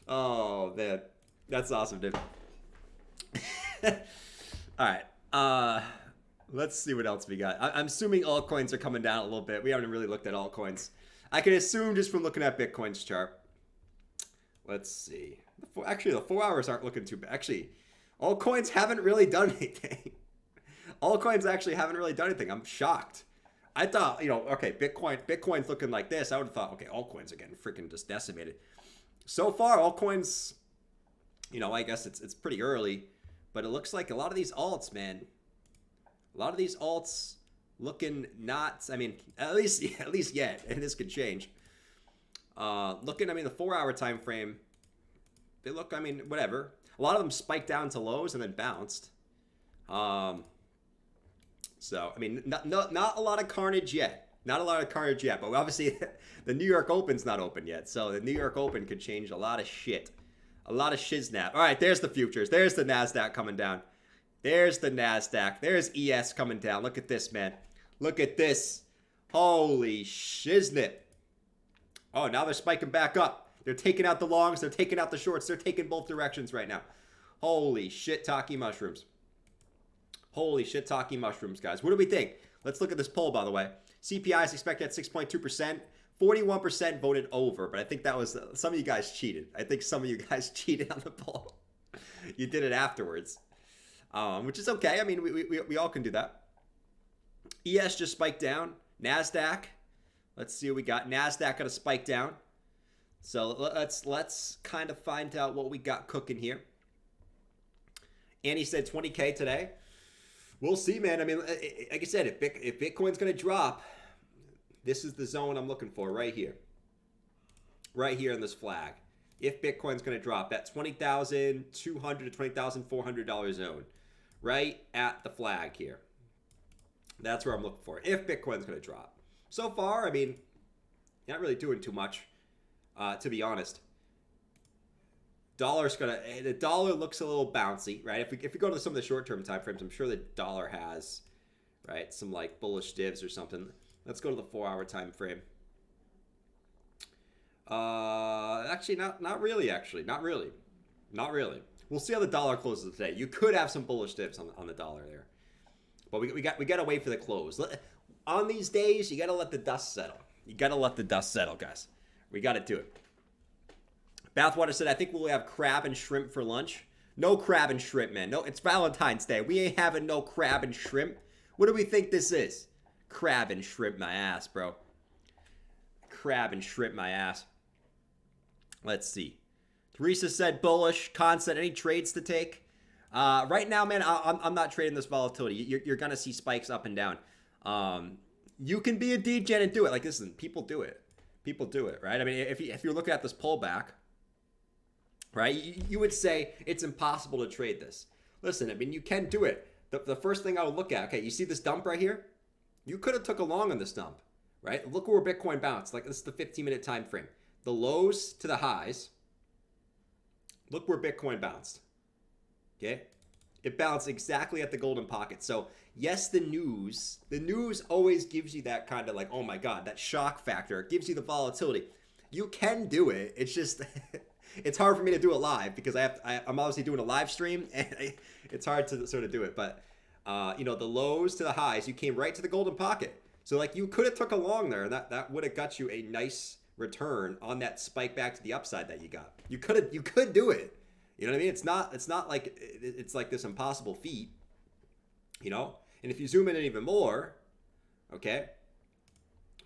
Oh, man. That's awesome, dude. All right. Let's see what else we got. I'm assuming altcoins are coming down a little bit. We haven't really looked at altcoins. I can assume just from looking at Bitcoin's chart. Let's see. Actually, the 4 hours aren't looking too bad. Actually, altcoins haven't really done anything. Altcoins actually haven't really done anything. I'm shocked. I thought, okay, Bitcoin's looking like this. I would have thought, okay, altcoins are getting freaking just decimated. So far, altcoins, I guess it's pretty early, but it looks like a lot of these alts, man, looking not, at least yet, and this could change. Looking, the 4 hour time frame, they look, whatever. A lot of them spiked down to lows and then bounced. So, not a lot of carnage yet. Not a lot of carnage yet. But obviously, the New York Open's not open yet. So, the New York Open could change a lot of shit. A lot of shiznap. All right, there's the futures. There's the NASDAQ coming down. There's the NASDAQ. There's ES coming down. Look at this, man. Look at this. Holy shiznit. Oh, now they're spiking back up. They're taking out the longs. They're taking out the shorts. They're taking both directions right now. Holy shit, talkie mushrooms. Holy shit, talking mushrooms, guys. What do we think? Let's look at this poll, by the way. CPI is expected at 6.2%. 41% voted over, but I think that was some of you guys cheated. I think some of you guys cheated on the poll. You did it afterwards, which is okay. We all can do that. ES just spiked down. NASDAQ. Let's see what we got. NASDAQ got a spike down. So let's kind of find out what we got cooking here. Annie said 20K today. We'll see, man. Like I said, if Bitcoin's going to drop, this is the zone I'm looking for right here. Right here in this flag. If Bitcoin's going to drop, that $20,200 to $20,400 zone. Right at the flag here. That's where I'm looking for. If Bitcoin's going to drop. So far, not really doing too much, to be honest. The dollar looks a little bouncy, right? If we go to some of the short-term time frames, I'm sure the dollar has, right, some like bullish divs or something. Let's go to the 4 hour time frame. Actually, not really. We'll see how the dollar closes today. You could have some bullish dips on the dollar there, but we got to wait for the close. On these days, you got to let the dust settle. Guys. We got to do it. Bathwater said, I think we'll have crab and shrimp for lunch. No crab and shrimp, man. No, it's Valentine's Day. We ain't having no crab and shrimp. What do we think this is? Crab and shrimp my ass, bro. Crab and shrimp my ass. Let's see. Teresa said bullish. Con said, any trades to take? Right now, man, I'm not trading this volatility. You're going to see spikes up and down. You can be a degen and do it. Like, listen, people do it. Right? If you're looking at this pullback, right, you would say it's impossible to trade this. Listen, you can do it. The first thing I would look at, okay, you see this dump right here? You could have took a long on this dump, right? Look where Bitcoin bounced. Like, this is the 15-minute time frame. The lows to the highs. Look where Bitcoin bounced. Okay? It bounced exactly at the golden pocket. So yes, the news always gives you that kind of like, oh my God, that shock factor. It gives you the volatility. You can do it. It's just, it's hard for me to do it live because I'm obviously doing a live stream and it's hard to sort of do it. But, you know, the lows to the highs, you came right to the golden pocket. So like you could have took a long there and that would have got you a nice return on that spike back to the upside that you got. You could do it. You know what I mean? It's not like it's like this impossible feat, you know? And if you zoom in even more, okay?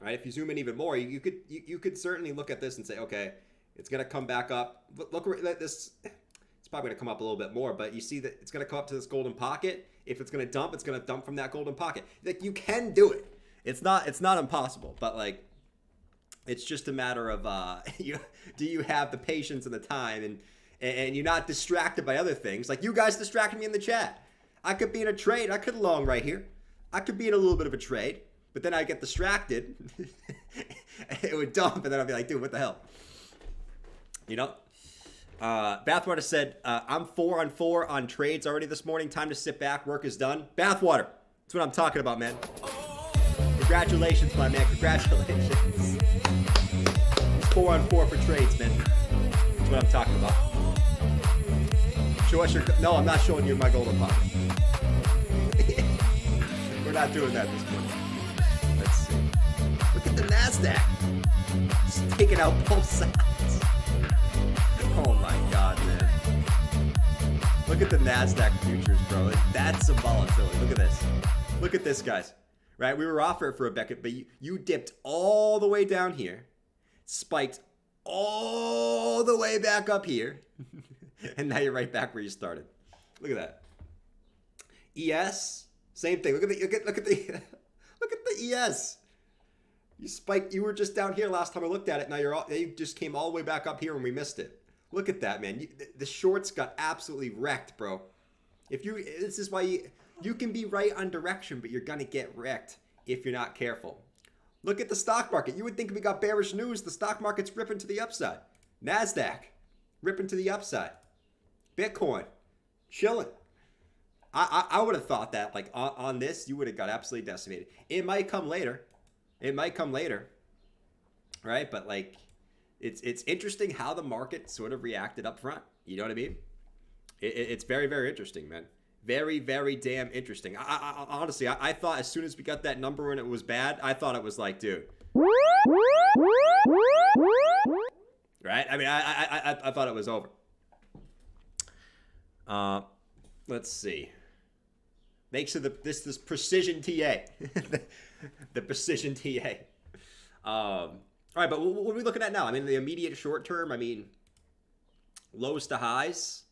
Right? If you zoom in even more, you could certainly look at this and say, okay, it's going to come back up. Look at this. It's probably going to come up a little bit more, but you see that it's going to come up to this golden pocket. If it's going to dump from that golden pocket. Like you can do it. It's not impossible, but like it's just a matter of do you have the patience and the time and you're not distracted by other things. Like you guys distracted me in the chat. I could be in a trade. I could long right here. I could be in a little bit of a trade, but then I get distracted. It would dump, and then I'd be like, dude, what the hell? You know? Bathwater said, I'm 4 on 4 on trades already this morning. Time to sit back. Work is done. Bathwater. That's what I'm talking about, man. Congratulations, my man. Congratulations. 4 on 4 for trades, man. That's what I'm talking about. Show us your... No, I'm not showing you my golden pocket. We're not doing that this morning. Let's see. Look at the NASDAQ. Just taking out both sides. Oh my God, man. Look at the NASDAQ futures, bro. Like, that's some volatility. Look at this. Look at this, guys. Right? We were off for a bit, but you dipped all the way down here, spiked all the way back up here, and now you're right back where you started. Look at that. ES, same thing. Look at the ES. You spiked. You were just down here last time I looked at it. Now you just came all the way back up here and we missed it. Look at that, man. The shorts got absolutely wrecked, bro. This is why you can be right on direction, but you're gonna get wrecked if you're not careful. Look at the stock market. You would think we got bearish news. The stock market's ripping to the upside. NASDAQ, ripping to the upside. Bitcoin, chilling. I would have thought that like on this, you would have got absolutely decimated. It might come later. Right? But like, it's interesting how the market sort of reacted up front. You know what I mean? It's very, very interesting, man. Very, very damn interesting. I honestly, I thought as soon as we got that number and it was bad, I thought it was like, dude. Right? I mean, I thought it was over. Let's see. Thanks to this precision TA. The precision TA. All right, but what are we looking at now? I mean, the immediate short term, I mean, lows to highs.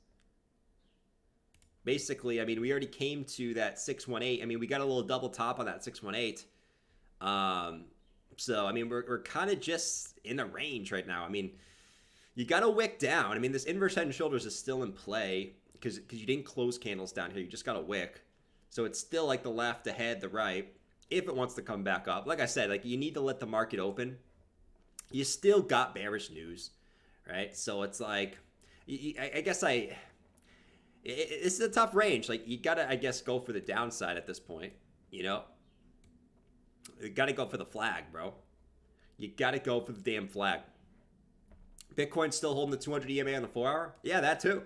Basically, I mean, we already came to that 618. I mean, we got a little double top on that 618. So, I mean, we're kind of just in the range right now. I mean, you got to wick down. I mean, this inverse head and shoulders is still in play because you didn't close candles down here. You just got to wick. So it's still like the left, the head, the right. If it wants to come back up. Like I said, like you need to let the market open. You still got bearish news, right? So it's like, I guess this is a tough range. Like you got to, I guess, go for the downside at this point, you know? You got to go for the flag, bro. You got to go for the damn flag. Bitcoin's still holding the 200 EMA on the 4-hour. Yeah, that too.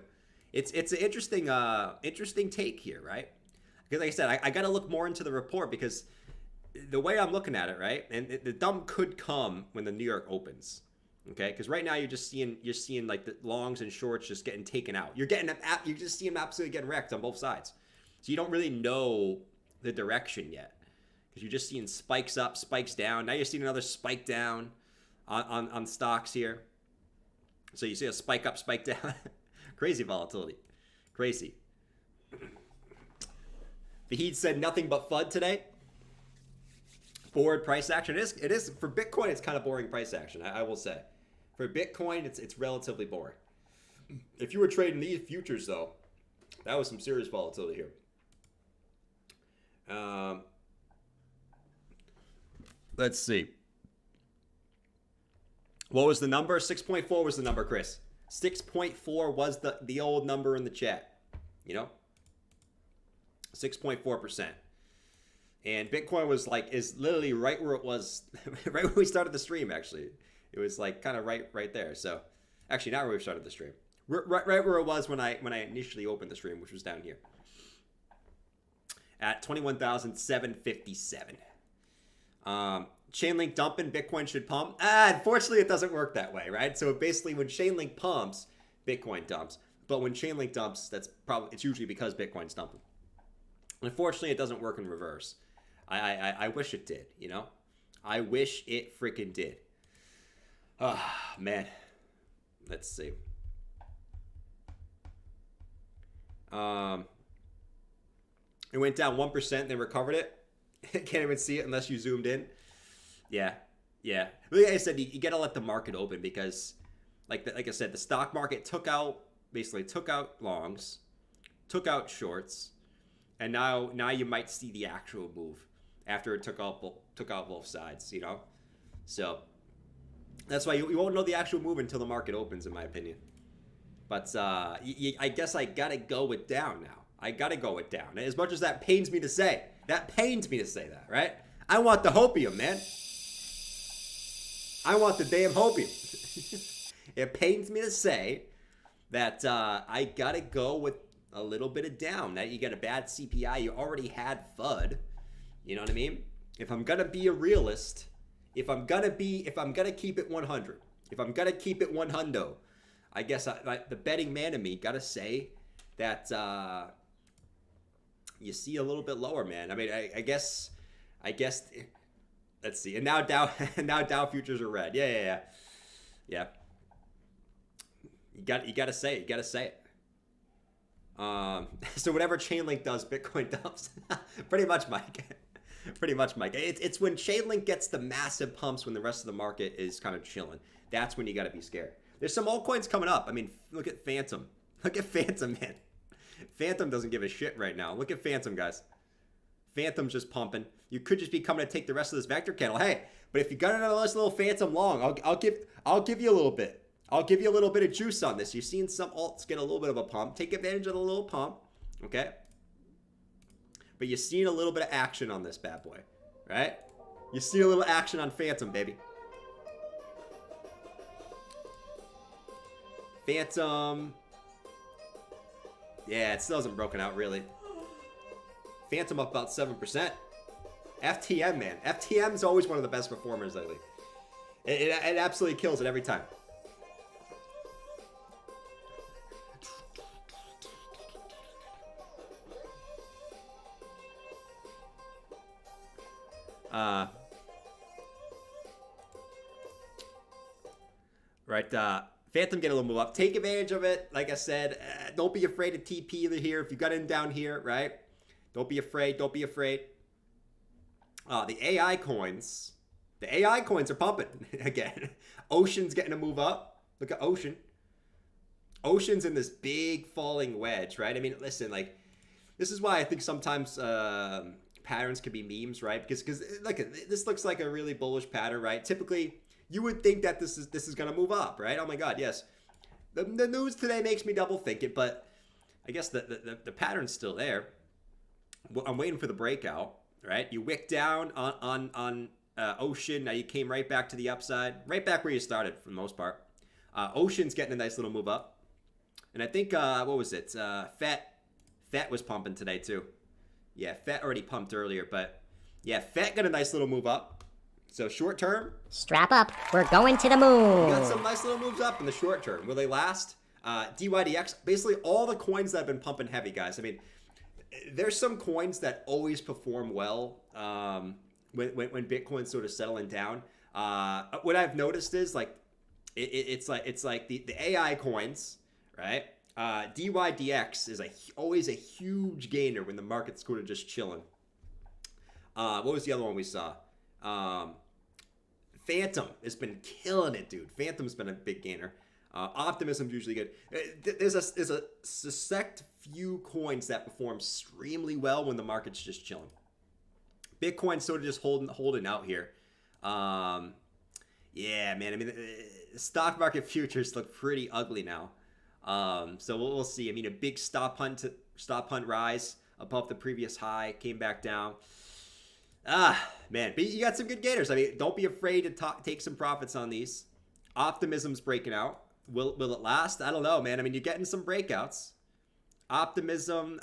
It's an interesting take here, right? Because like I said, I got to look more into the report because the way I'm looking at it, right? And the dump could come when the New York opens. Okay? Because right now you're seeing like the longs and shorts just getting taken out. You're just seeing them absolutely getting wrecked on both sides. So you don't really know the direction yet. Because you're just seeing spikes up, spikes down. Now you're seeing another spike down on stocks here. So you see a spike up, spike down. Crazy volatility. Crazy. Vahid said nothing but FUD today. Bored price action. It is for Bitcoin. It's kind of boring price action. I will say, for Bitcoin, it's relatively boring. If you were trading these futures, though, that was some serious volatility here. Let's see. What was the number? 6.4 was the number, Chris. 6.4 was the old number in the chat. You know. 6.4%. And Bitcoin is literally right where it was, right when we started the stream, actually. It was like kind of right there. So actually not where we started the stream. Right where it was when I initially opened the stream, which was down here. At 21,757. Chainlink dumping, Bitcoin should pump. Unfortunately, it doesn't work that way, right? So basically, when Chainlink pumps, Bitcoin dumps. But when Chainlink dumps, it's usually because Bitcoin's dumping. Unfortunately, it doesn't work in reverse. I wish it did, you know? I wish it freaking did. Man. Let's see. It went down 1%, then recovered it. Can't even see it unless you zoomed in. Yeah. Like I said, you gotta let the market open because, like I said, the stock market took out longs, took out shorts, and now you might see the actual move after it took out both sides, you know. So that's why you won't know the actual move until the market opens, in my opinion. But I guess I gotta go it down now. I gotta go it down. As much as that pains me to say. That, right? I want the hopium, man. I want the damn hopium. It pains me to say that I gotta go with a little bit of down. Now you got a bad CPI. You already had FUD. You know what I mean? If I'm gonna be a realist, if I'm gonna keep it 100, if I'm gonna keep it 100, I guess the betting man in me gotta say that you see a little bit lower, man. I mean, I guess. Let's see. And now Dow futures are red. Yeah. You gotta say it. So whatever Chainlink does, Bitcoin dumps. Pretty much, Mike. It's when Chainlink gets the massive pumps when the rest of the market is kind of chilling. That's when you gotta be scared. There's some altcoins coming up. I mean, look at Phantom. Look at Phantom, man. Phantom doesn't give a shit right now. Look at Phantom, guys. Phantom's just pumping. You could just be coming to take the rest of this vector candle. Hey, but if you got another little Phantom long, I'll give you a little bit. I'll give you a little bit of juice on this. You've seen some alts get a little bit of a pump. Take advantage of the little pump, okay? But you've seen a little bit of action on this bad boy, right? You see a little action on Phantom, baby. Phantom. Yeah, it still hasn't broken out, really. Phantom up about 7%. FTM, man. FTM is always one of the best performers lately. It absolutely kills it every time. Right, Phantom get a little move up. Take advantage of it. Like I said, don't be afraid to TP either here. If you got in down here, right? Don't be afraid. The AI coins are pumping again. Ocean's getting a move up. Look at Ocean. Ocean's in this big falling wedge, right? I mean, listen, like, this is why I think sometimes patterns can be memes, right? Because look, this looks like a really bullish pattern, right? Typically, you would think that this is gonna move up, right? Oh my God, yes. The news today makes me double think it, but I guess the pattern's still there. I'm waiting for the breakout, right? You wick down on Ocean. Now you came right back to the upside, right back where you started for the most part. Ocean's getting a nice little move up, and I think what was it? FET was pumping today too. Yeah, FET already pumped earlier, but yeah, FET got a nice little move up. So short term, strap up. We're going to the moon. got some nice little moves up in the short term. Will they last? DYDX, basically all the coins that have been pumping heavy, guys. I mean, there's some coins that always perform well when Bitcoin's sort of settling down. What I've noticed is like it's like the AI coins, right? DYDX is always a huge gainer when the market's sort of just chilling. What was the other one we saw? Phantom has been killing it, dude. Phantom's been a big gainer. Optimism's usually good. There's a select few coins that perform extremely well when the market's just chilling. Bitcoin's sort of just holding out here. Yeah, man. I mean, the stock market futures look pretty ugly now. So we'll see. I mean, a big stop hunt rise. above the previous high, came back down. Man, but you got some good gainers. I mean, don't be afraid to take some profits on these. Optimism's breaking out. Will it last? I don't know, man. I mean, you're getting some breakouts. Optimism,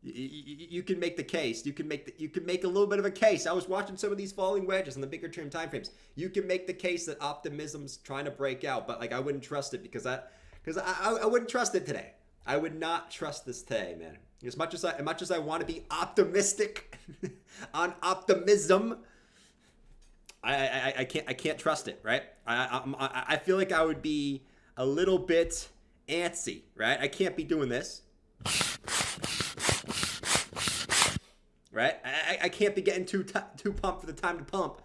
you can make the case. You can make a little bit of a case. I was watching some of these falling wedges on the bigger term time frames. You can make the case that optimism's trying to break out, but like I wouldn't trust it because I wouldn't trust it today. I would not trust this today, man. As much as I want to be optimistic on optimism, I can't trust it, right? I feel like I would be a little bit antsy, right? I can't be doing this. Right? I can't be getting too pumped for the time to pump.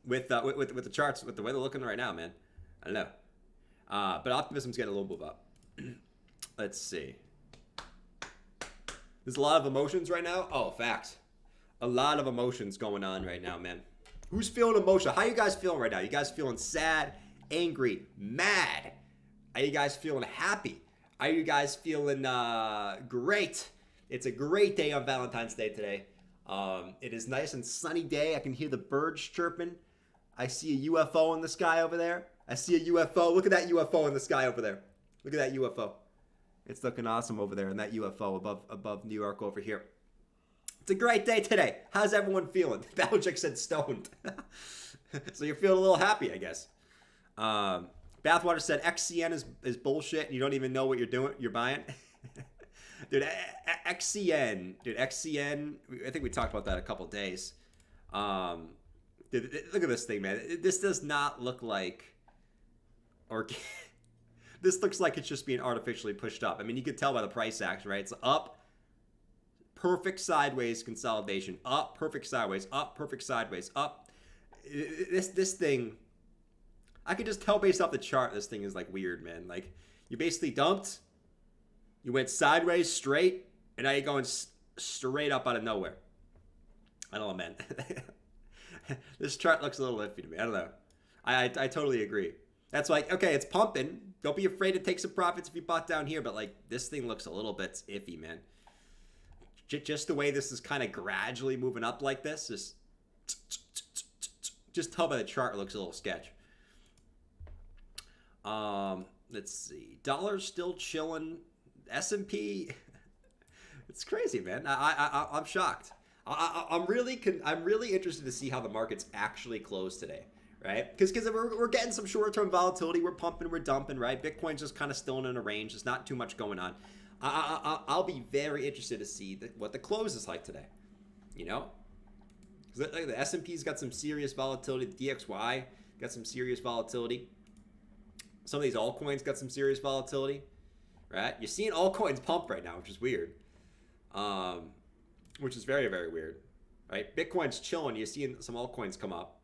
With the charts, with the way they're looking right now, man. I don't know. But optimism's getting a little move up. Let's see. There's a lot of emotions right now. Oh, facts. A lot of emotions going on right now, man. Who's feeling emotional? How you guys feeling right now? You guys feeling sad, angry, mad? Are you guys feeling happy? Are you guys feeling great? It's a great day on Valentine's Day today. It is nice and sunny day. I can hear the birds chirping. I see a UFO in the sky over there. I see a UFO. Look at that UFO in the sky over there. Look at that UFO. It's looking awesome over there in that UFO above New York over here. It's a great day today. How's everyone feeling? Belichick said stoned. So you're feeling a little happy, I guess. Bathwater said XCN is bullshit. You don't even know what you're buying. Dude, XCN. I think we talked about that a couple days. Dude, look at this thing, man. This does not look like this looks like it's just being artificially pushed up. I mean, you could tell by the price action, right? It's up, perfect sideways consolidation, up, perfect sideways, up, perfect sideways, up. This thing, I could just tell based off the chart, this thing is like weird, man. Like you basically dumped, you went sideways, straight, and now you're going straight up out of nowhere. I don't know, man. This chart looks a little iffy to me. I don't know. I totally agree. That's like, okay, it's pumping. Don't be afraid to take some profits if you bought down here, but like this thing looks a little bit iffy, man. Just the way this is kind of gradually moving up like this, just tell by the chart it looks a little sketch. Let's see. Dollar's still chilling. S&P, it's crazy, man. I'm shocked. I'm really interested to see how the markets actually close today, right? Because we're getting some short-term volatility. We're pumping, we're dumping, right? Bitcoin's just kind of still in a range. There's not too much going on. I'll be very interested to see what the close is like today. You know, because the S&P's got some serious volatility. The DXY got some serious volatility. Some of these altcoins got some serious volatility. Right? You're seeing altcoins pump right now, which is weird. Which is very, very weird. Right? Bitcoin's chilling. You're seeing some altcoins come up.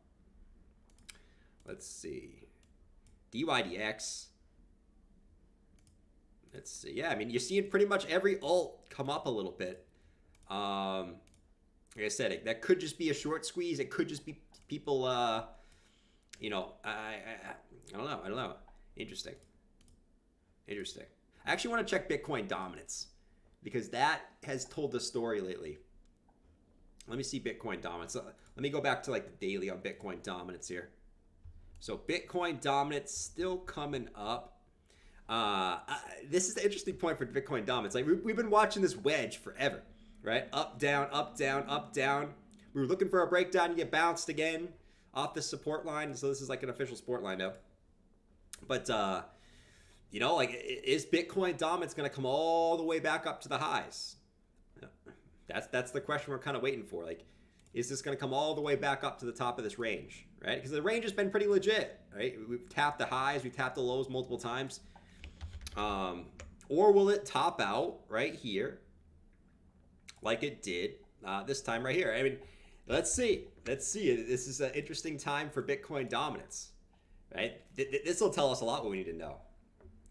Let's see. DYDX. Let's see. Yeah, I mean, you're seeing pretty much every alt come up a little bit. Like I said, that could just be a short squeeze. It could just be people, you know, I don't know. Interesting. I actually want to check Bitcoin dominance because that has told the story lately. Let me see Bitcoin dominance. Let me go back to like the daily on Bitcoin dominance here. So Bitcoin dominance still coming up. This is the interesting point for Bitcoin dominance. Like we've been watching this wedge forever, right? Up, down, up, down, up, down. We were looking for a breakdown. You get bounced again off the support line. So this is like an official support line now. But, you know, like, is Bitcoin dominance going to come all the way back up to the highs? That's the question we're kind of waiting for. Like, is this going to come all the way back up to the top of this range, right? Because the range has been pretty legit, right? We've tapped the highs, we've tapped the lows multiple times. Or will it top out right here like it did this time right here? I mean, let's see. This is an interesting time for Bitcoin dominance. Right? This will tell us a lot what we need to know,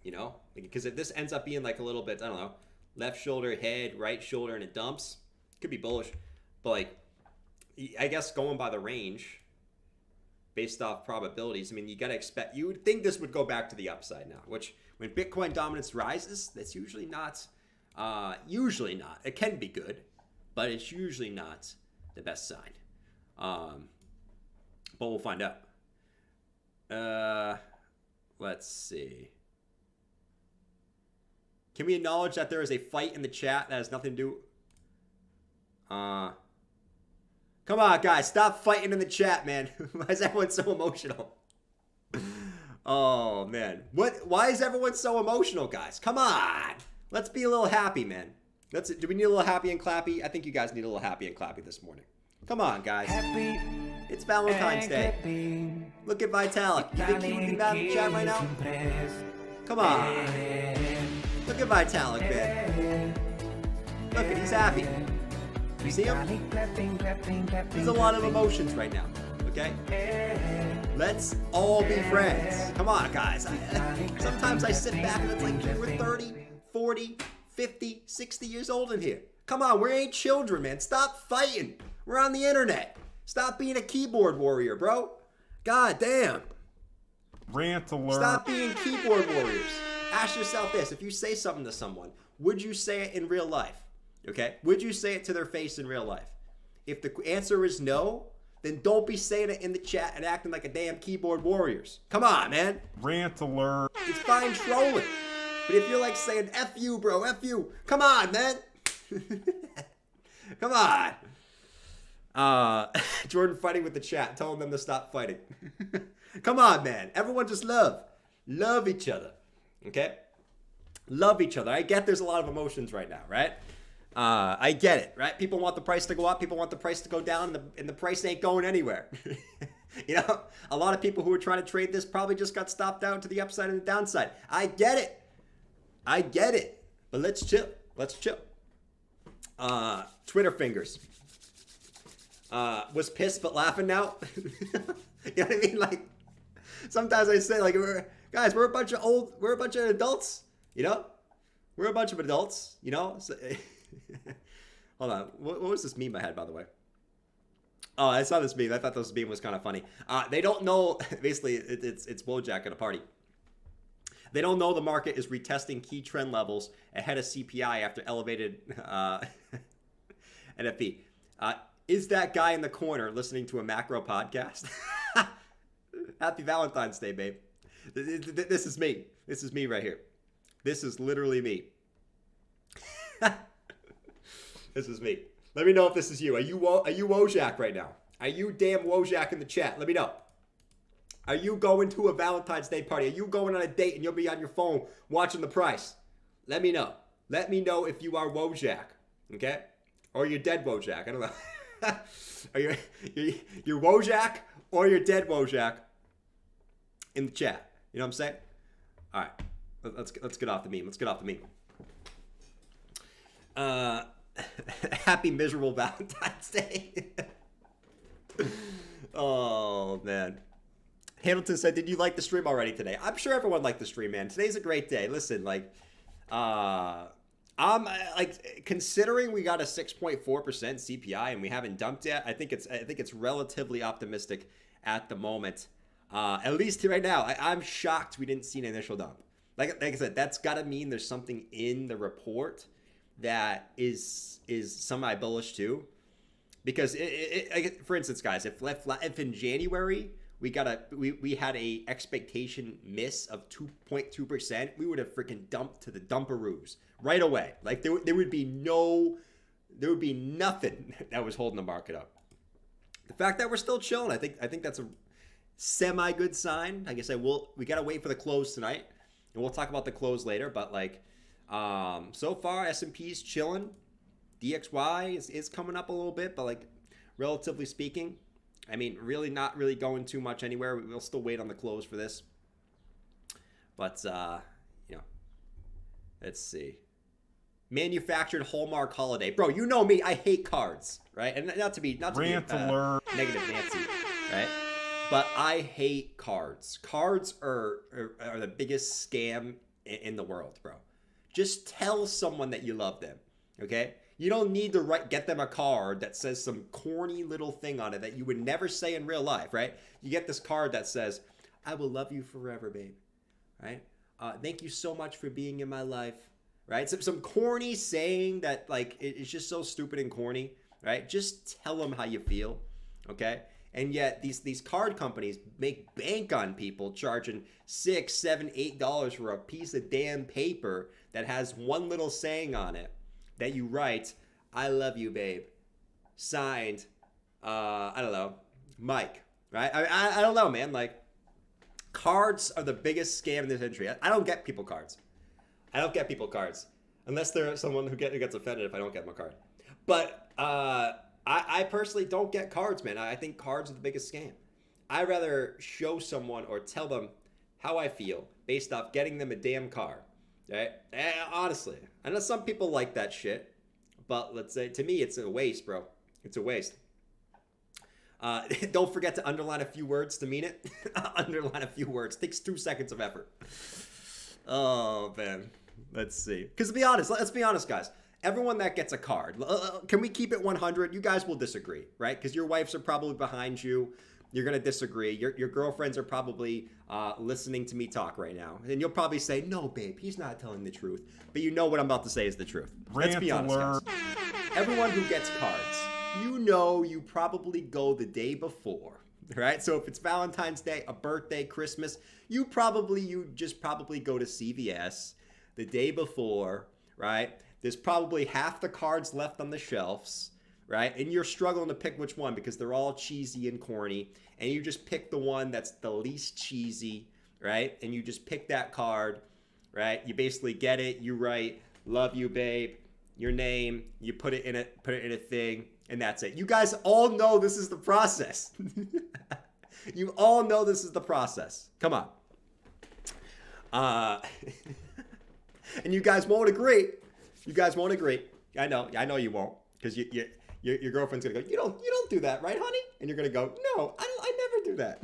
you know? Because if this ends up being like a little bit, I don't know, left shoulder, head, right shoulder, and it dumps, it could be bullish. But like, I guess going by the range, based off probabilities. I mean, you got to expect, you would think this would go back to the upside now, which when Bitcoin dominance rises, that's usually not, it can be good, but it's usually not the best sign. But we'll find out. Let's see. Can we acknowledge that there is a fight in the chat that has nothing to do? Come on, guys, stop fighting in the chat, man. Why is everyone so emotional? Oh, man. Why is everyone so emotional, guys? Come on. Let's be a little happy, man. Do we need a little happy and clappy? I think you guys need a little happy and clappy this morning. Come on, guys. Happy it's Valentine's Day. Clappy. Look at Vitalik. You think he would be mad in the chat right now? Come on. Look at Vitalik, man. Look at, he's happy. You see him? There's a lot of emotions right now, okay? Let's all be friends. Come on, guys. Sometimes I sit back and it's like, we're 30, 40, 50, 60 years old in here. Come on, we ain't children, man. Stop fighting. We're on the internet. Stop being a keyboard warrior, bro. God damn. Rant alert. Stop being keyboard warriors. Ask yourself this. If you say something to someone, would you say it in real life? Okay? Would you say it to their face in real life? If the answer is no, then don't be saying it in the chat and acting like a damn keyboard warriors. Come on, man. Rant alert. It's fine trolling. But if you're like saying, F you, bro, F you. Come on, man. Come on. Jordan fighting with the chat, telling them to stop fighting. Come on, man. Everyone just love each other. Okay? Love each other. I get there's a lot of emotions right now, right? I get it, right? People want the price to go up. People want the price to go down, and the price ain't going anywhere. You know, a lot of people who are trying to trade this probably just got stopped out to the upside and the downside. I get it. But let's chill. Twitter fingers. Was pissed but laughing now. You know what I mean? Like, sometimes I say, like, we're a bunch of adults, you know? We're a bunch of adults, you know? So, hold on. What was this meme I had, by the way? Oh, I saw this meme. I thought this meme was kind of funny. They don't know, basically, it's Wojak at a party. They don't know the market is retesting key trend levels ahead of CPI after elevated NFP. Is that guy in the corner listening to a macro podcast? Happy Valentine's Day, babe. This is me. This is me right here. This is literally me. This is me. Let me know if this is you. Are you Wojak right now? Are you damn Wojak in the chat? Let me know. Are you going to a Valentine's Day party? Are you going on a date and you'll be on your phone watching the price? Let me know. Let me know if you are Wojak. Okay? Or you're dead Wojak. I don't know. Are you're Wojak or you're dead Wojak in the chat. You know what I'm saying? All right. Let's get off the meme. Let's get off the meme. Happy miserable Valentine's Day. Oh, man. Hamilton said, did you like the stream already today? I'm sure everyone liked the stream, man. Today's a great day. Listen, like, I'm like, considering we got a 6.4% CPI and we haven't dumped yet, I think it's relatively optimistic at the moment. At least right now, I'm shocked we didn't see an initial dump. Like I said, that's got to mean there's something in the report that is semi-bullish too. Because for instance, guys, if in January we had a expectation miss of 2.2%, we would have freaking dumped to the dumperoos right away. Like there would be nothing that was holding the market up. The fact that we're still chilling, I think that's a semi good sign. I guess we gotta wait for the close tonight, and we'll talk about the close later. But like, so far S&P's chilling. DXY is coming up a little bit, but like, relatively speaking, I mean, really not really going too much anywhere. We'll still wait on the close for this. But, you know, let's see. Manufactured Hallmark holiday. Bro, you know me. I hate cards, right? And not to be negative Nancy, right? But I hate cards. Cards are the biggest scam in the world, bro. Just tell someone that you love them, okay? You don't need to get them a card that says some corny little thing on it that you would never say in real life, right? You get this card that says, I will love you forever, babe, right? Thank you so much for being in my life, right? Some corny saying that, like, it's just so stupid and corny, right? Just tell them how you feel, okay? And yet these card companies make bank on people charging $6, $7, $8 for a piece of damn paper that has one little saying on it that you write, I love you, babe. Signed, I don't know, Mike, right? I don't know, man. Like, cards are the biggest scam in this industry. I don't get people cards. I don't get people cards. Unless there's someone who gets offended if I don't get them a card. But I personally don't get cards, man. I think cards are the biggest scam. I'd rather show someone or tell them how I feel based off getting them a damn card. Right? Honestly. I know some people like that shit. But let's say, to me, it's a waste, bro. It's a waste. Don't forget to underline a few words to mean it. Underline a few words. Takes 2 seconds of effort. Oh, man. Let's see. Because to be honest, let's be honest, guys. Everyone that gets a card, can we keep it 100? You guys will disagree, right? Because your wives are probably behind you. You're going to disagree. Your girlfriends are probably listening to me talk right now. And you'll probably say, no, babe, he's not telling the truth. But you know what I'm about to say is the truth. Let's be honest, guys. Everyone who gets cards, you know you probably go the day before, right? So if it's Valentine's Day, a birthday, Christmas, you just probably go to CVS the day before, right? There's probably half the cards left on the shelves, right? And you're struggling to pick which one because they're all cheesy and corny. And you just pick the one that's the least cheesy, right? And you just pick that card, right? You basically get it. You write, love you, babe, your name. You put it in a thing, and that's it. You guys all know this is the process. You all know this is the process. Come on. And you guys won't agree. You guys won't agree. I know you won't, because your girlfriend's gonna go, you don't do that, right, honey? And you're gonna go, no, I never do that.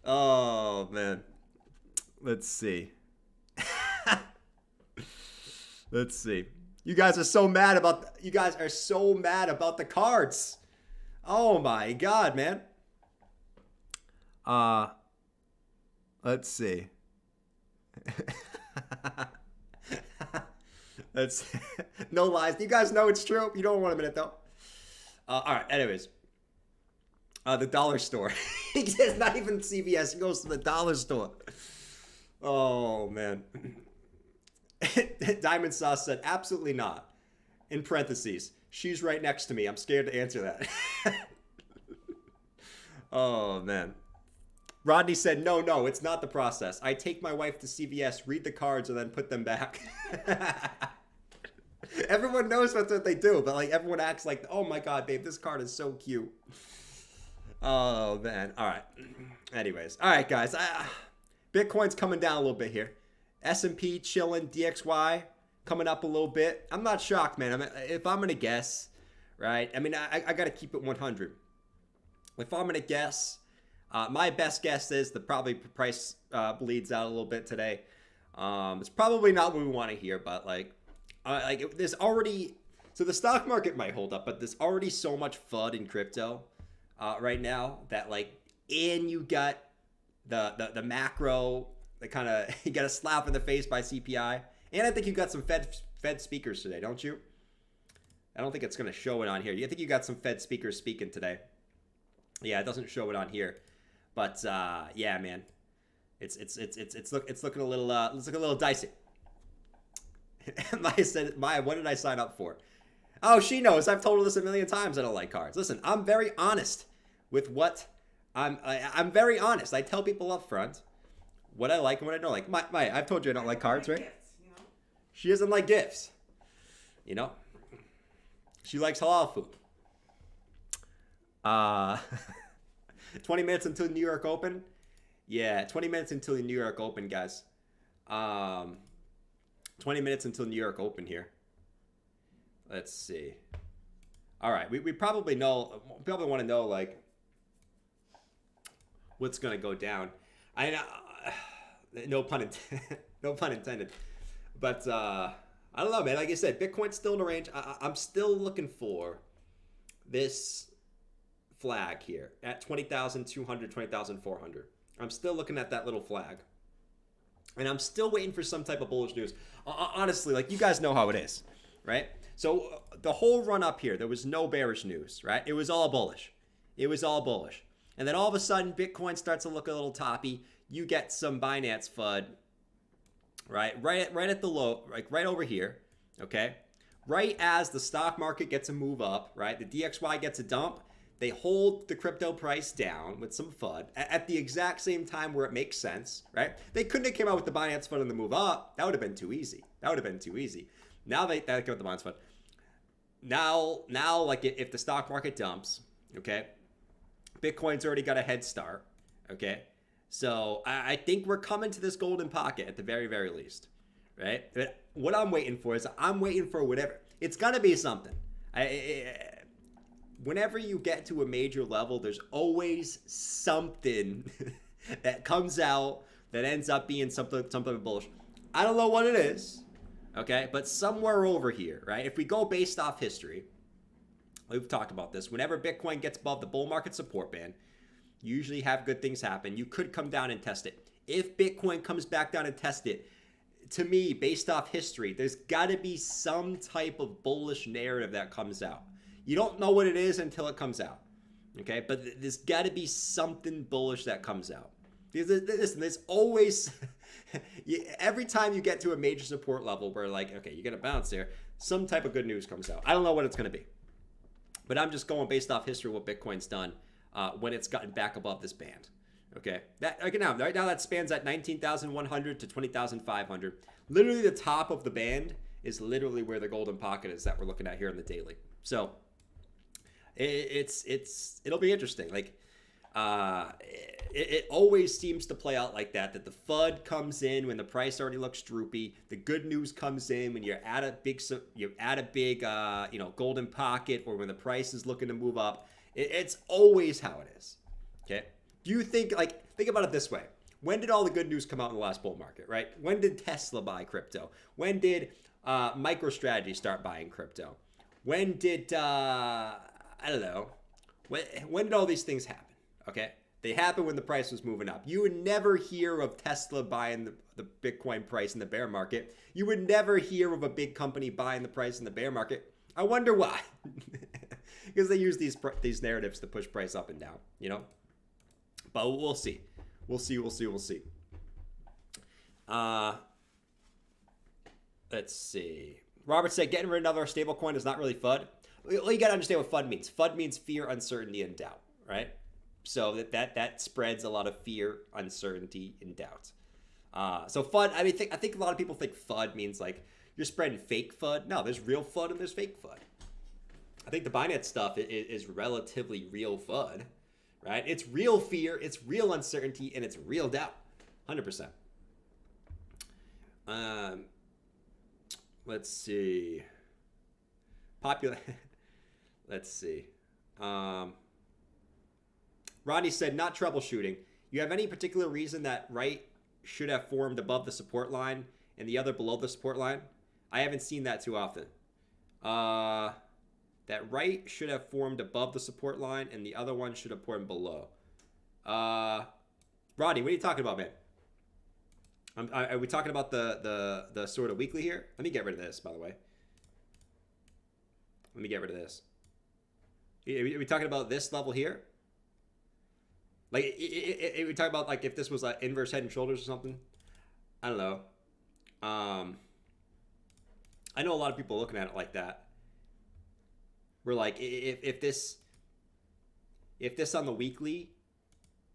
Oh man, let's see. Let's see. You guys are so mad about the cards. Oh my god, man. Let's see. No lies. You guys know it's true. You don't want a minute though. All right. Anyways, the dollar store. It's not even CVS. He goes to the dollar store. Oh man. Diamond Sauce said, absolutely not. In parentheses, she's right next to me. I'm scared to answer that. Oh man. Rodney said, no, it's not the process. I take my wife to CVS, read the cards, and then put them back. Everyone knows that's what they do, but like everyone acts like, oh my god, babe, this card is so cute. Oh man. All right. Anyways. All right, guys. Bitcoin's coming down a little bit here. S&P chilling. DXY coming up a little bit. I'm not shocked, man. If I'm going to guess, right? I mean, I got to keep it 100. If I'm going to guess, my best guess is the probably price bleeds out a little bit today. It's probably not what we want to hear, but there's already, so the stock market might hold up, but there's already so much FUD in crypto right now that you got the macro, the kind of, you got a slap in the face by CPI, and I think you got some Fed speakers today, don't you? I don't think it's going to show it on here. I think you got some Fed speakers speaking today. Yeah, it doesn't show it on here. But yeah, man, it's looking a little dicey. Maya said, Maya, what did I sign up for? Oh, she knows. I've told her this a million times. I don't like cards. Listen, I'm very honest with what I'm very honest. I tell people up front what I like and what I don't like. Maya, I've told you I don't like cards, right? Gifts, you know? She doesn't like gifts. You know, she likes halal food. 20 minutes until New York Open. Yeah, 20 minutes until the New York Open, guys. 20 minutes until New York Open here. Let's see. All right, we probably want to know what's gonna go down. I know, no pun intended. But I don't know, man. Like I said, Bitcoin's still in the range. I'm still looking for this flag here at 20,200, 20,400. I'm still looking at that little flag. And I'm still waiting for some type of bullish news. Honestly, like you guys know how it is, right? So the whole run up here, there was no bearish news, right? It was all bullish. It was all bullish. And then all of a sudden, Bitcoin starts to look a little toppy. You get some Binance FUD, right? Right at the low, like right over here, okay? Right as the stock market gets a move up, right? The DXY gets a dump. They hold the crypto price down with some FUD at the exact same time where it makes sense, right? They couldn't have came out with the Binance FUD and the move up. That would have been too easy. That would have been too easy. Now they came with the Binance FUD. Now, like if the stock market dumps, okay, Bitcoin's already got a head start, okay? So I think we're coming to this golden pocket at the very, very least, right? But what I'm waiting for is I'm waiting for whatever. It's gonna be something. Whenever you get to a major level, there's always something that comes out that ends up being something bullish. I don't know what it is, okay? But somewhere over here, right? If we go based off history, we've talked about this. Whenever Bitcoin gets above the bull market support band, you usually have good things happen. You could come down and test it. If Bitcoin comes back down and test it, to me, based off history, there's got to be some type of bullish narrative that comes out. You don't know what it is until it comes out, okay? But there's got to be something bullish that comes out. Listen, there's always, every time you get to a major support level where like, okay, you're going to bounce there, some type of good news comes out. I don't know what it's going to be. But I'm just going based off history what Bitcoin's done when it's gotten back above this band. Okay, right now that spans at 19,100 to 20,500. Literally the top of the band is literally where the golden pocket is that we're looking at here in the daily. So it'll be interesting. Like it always seems to play out like that. That the FUD comes in when the price already looks droopy. The good news comes in when you're at a big golden pocket, or when the price is looking to move up. It's always how it is. Okay. Do you think about it this way? When did all the good news come out in the last bull market, right? When did Tesla buy crypto? When did MicroStrategy start buying crypto? When did, I don't know, when did all these things happen, okay? They happened when the price was moving up. You would never hear of Tesla buying the Bitcoin price in the bear market. You would never hear of a big company buying the price in the bear market. I wonder why. Because they use these narratives to push price up and down, you know? But we'll see. We'll see. Let's see. Robert said, getting rid of another stablecoin is not really FUD. Well, you got to understand what FUD means. FUD means fear, uncertainty, and doubt, right? So that spreads a lot of fear, uncertainty, and doubt. So FUD, I think a lot of people think FUD means like you're spreading fake FUD. No, there's real FUD and there's fake FUD. I think the Binance stuff is relatively real FUD, right? It's real fear, it's real uncertainty, and it's real doubt. 100%. Let's see. Let's see. Rodney said, not troubleshooting. You have any particular reason that right should have formed above the support line and the other below the support line? I haven't seen that too often. That right should have formed above the support line and the other one should have formed below. Rodney, what are you talking about, man? Are we talking about the sort of weekly here? Let me get rid of this, by the way. Let me get rid of this. Are we talking about this level here? Like, are we talking about like if this was like inverse head and shoulders or something? I don't know. I know a lot of people are looking at it like that. We're like, if this on the weekly,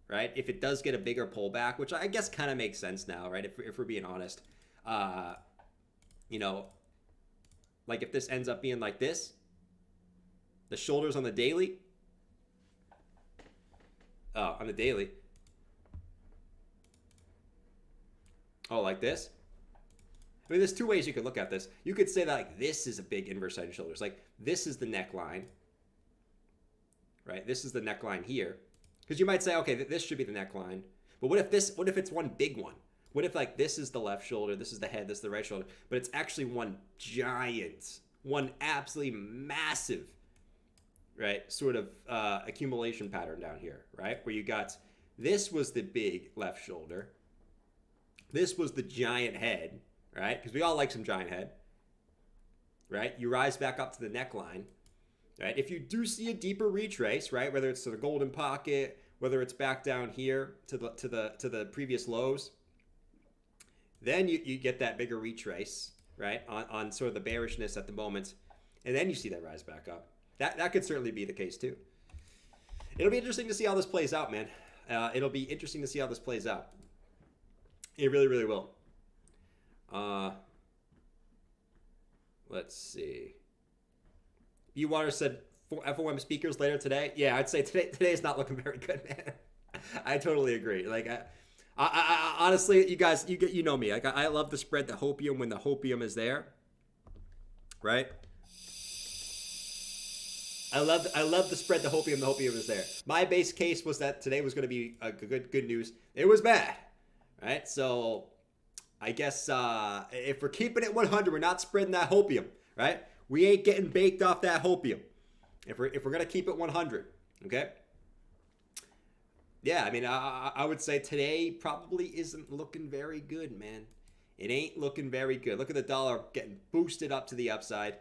right? If it does get a bigger pullback, which I guess kind of makes sense now, right? If we're being honest, you know, like if this ends up being like this, the shoulders on the daily. Oh, on the daily. Oh, like this? I mean, there's two ways you could look at this. You could say that like this is a big inverse head and shoulders. Like this is the neckline, right? This is the neckline here. Because you might say, okay, this should be the neckline. But what if it's one big one? What if like this is the left shoulder, this is the head, this is the right shoulder, but it's actually one giant, one absolutely massive, right, sort of accumulation pattern down here, right? Where you got, this was the big left shoulder. This was the giant head, right? Because we all like some giant head, right? You rise back up to the neckline, right? If you do see a deeper retrace, right, whether it's to the golden pocket, whether it's back down here to the previous lows, then you get that bigger retrace, right, on sort of the bearishness at the moment, and then you see that rise back up. That could certainly be the case too. It'll be interesting to see how this plays out, man. It'll be interesting to see how this plays out. It really, really will. Let's see. Water said FOM speakers later today. Yeah, I'd say today is not looking very good, man. I totally agree. Like, I honestly, you guys, you know me. Like, I love to spread the hopium when the hopium is there, right? I love to spread the hopium. The hopium is there. My base case was that today was going to be a good news. It was bad, right? So I guess if we're keeping it 100, we're not spreading that hopium, right? We ain't getting baked off that hopium. If we're gonna keep it 100, okay? Yeah, I mean, I would say today probably isn't looking very good, man. It ain't looking very good. Look at the dollar getting boosted up to the upside.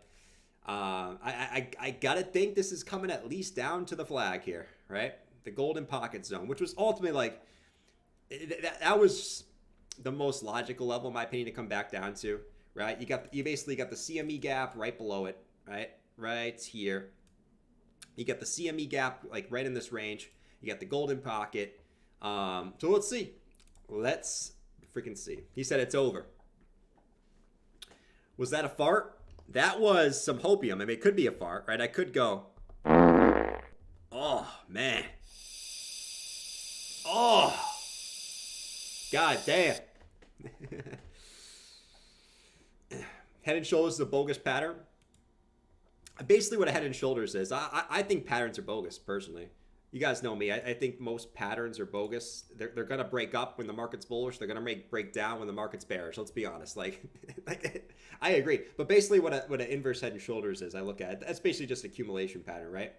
I gotta think this is coming at least down to the flag here, right? The golden pocket zone, which was ultimately like that was the most logical level, in my opinion, to come back down to, right? You basically got the CME gap right below it, right here. You got the CME gap like right in this range. You got the golden pocket. So let's see. Let's freaking see. He said it's over. Was that a fart? That was some hopium. I mean, it could be a fart, right? I could go, oh, man. Oh, god damn. Head and shoulders is a bogus pattern. Basically what a head and shoulders is, I think patterns are bogus, personally. You guys know me. I think most patterns are bogus. They're going to break up when the market's bullish. They're going to break down when the market's bearish. Let's be honest. Like, I agree. But basically what an inverse head and shoulders is, I look at it, that's basically just an accumulation pattern, right?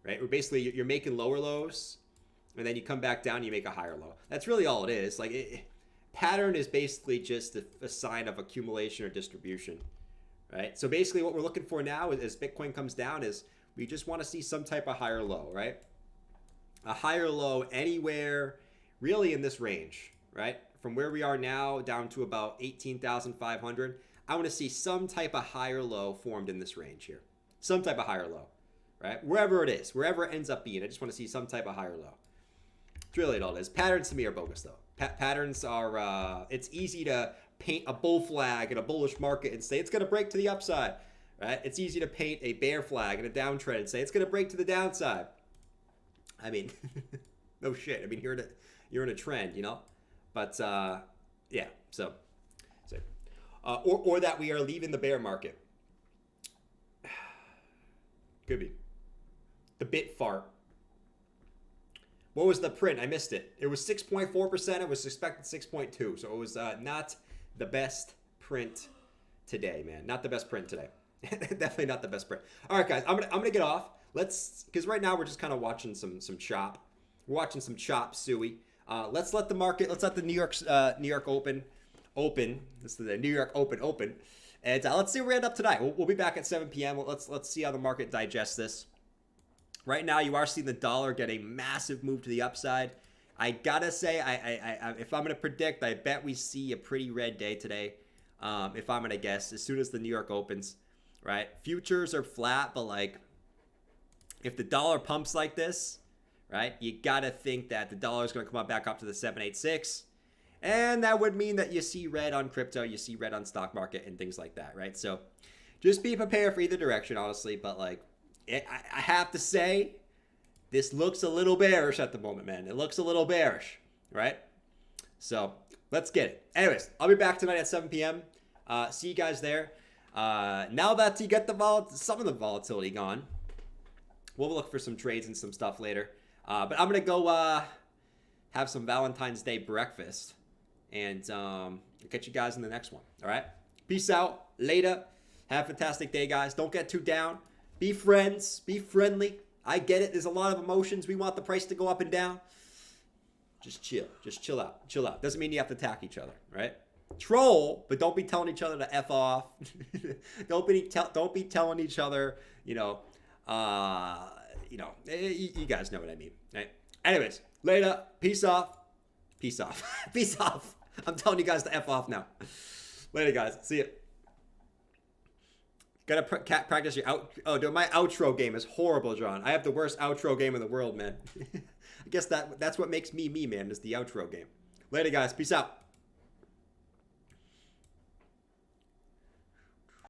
Right? Where basically you're making lower lows, and then you come back down and you make a higher low. That's really all it is. Like, pattern is basically just a sign of accumulation or distribution, right? So basically what we're looking for now as Bitcoin comes down is we just want to see some type of higher low, right? A higher low anywhere really in this range, right? From where we are now down to about 18,500. I want to see some type of higher low formed in this range here. Some type of higher low, right? Wherever it is, wherever it ends up being, I just want to see some type of higher low. It's really all it is. Patterns to me are bogus though. Patterns are, it's easy to paint a bull flag in a bullish market and say it's going to break to the upside, right? It's easy to paint a bear flag in a downtrend and say it's going to break to the downside. I mean, no shit. I mean, you're in a trend, you know? But, yeah, so or that we are leaving the bear market. Could be. The bit fart. What was the print? I missed it. It was 6.4%. It was expected 6.2. So it was not the best print today, man. Not the best print today. Definitely not the best print. All right, guys. I'm gonna get off. Because right now we're just kind of watching some chop. We're watching some chop suey. Let's let the New York Open. This is the New York Open. And let's see where we end up tonight. We'll be back at 7 p.m. Let's see how the market digests this. Right now, you are seeing the dollar get a massive move to the upside. I gotta say, I if I'm gonna predict, I bet we see a pretty red day today. If I'm gonna guess, as soon as the New York opens, right? Futures are flat, but like, if the dollar pumps like this, right, you gotta think that the dollar is gonna come back up to the 786, and that would mean that you see red on crypto, you see red on stock market, and things like that, right? So, just be prepared for either direction, honestly. But like, I have to say, this looks a little bearish at the moment, man. It looks a little bearish, right? So let's get it. Anyways, I'll be back tonight at 7 p.m. See you guys there. Now that you get some of the volatility gone, we'll look for some trades and some stuff later. But I'm going to go have some Valentine's Day breakfast. And I'll catch you guys in the next one. All right? Peace out. Later. Have a fantastic day, guys. Don't get too down. Be friends. Be friendly. I get it. There's a lot of emotions. We want the price to go up and down. Just chill. Just chill out. Chill out. Doesn't mean you have to attack each other, right? Troll, but don't be telling each other to F off. Don't be telling each other, you guys know what I mean, right? Anyways, later. Peace off. Peace off. Peace off. I'm telling you guys to F off now. Later, guys. See ya. Gotta practice your out. Oh, dude, my outro game is horrible, John. I have the worst outro game in the world, man. I guess that's what makes me, man, is the outro game. Later, guys. Peace out.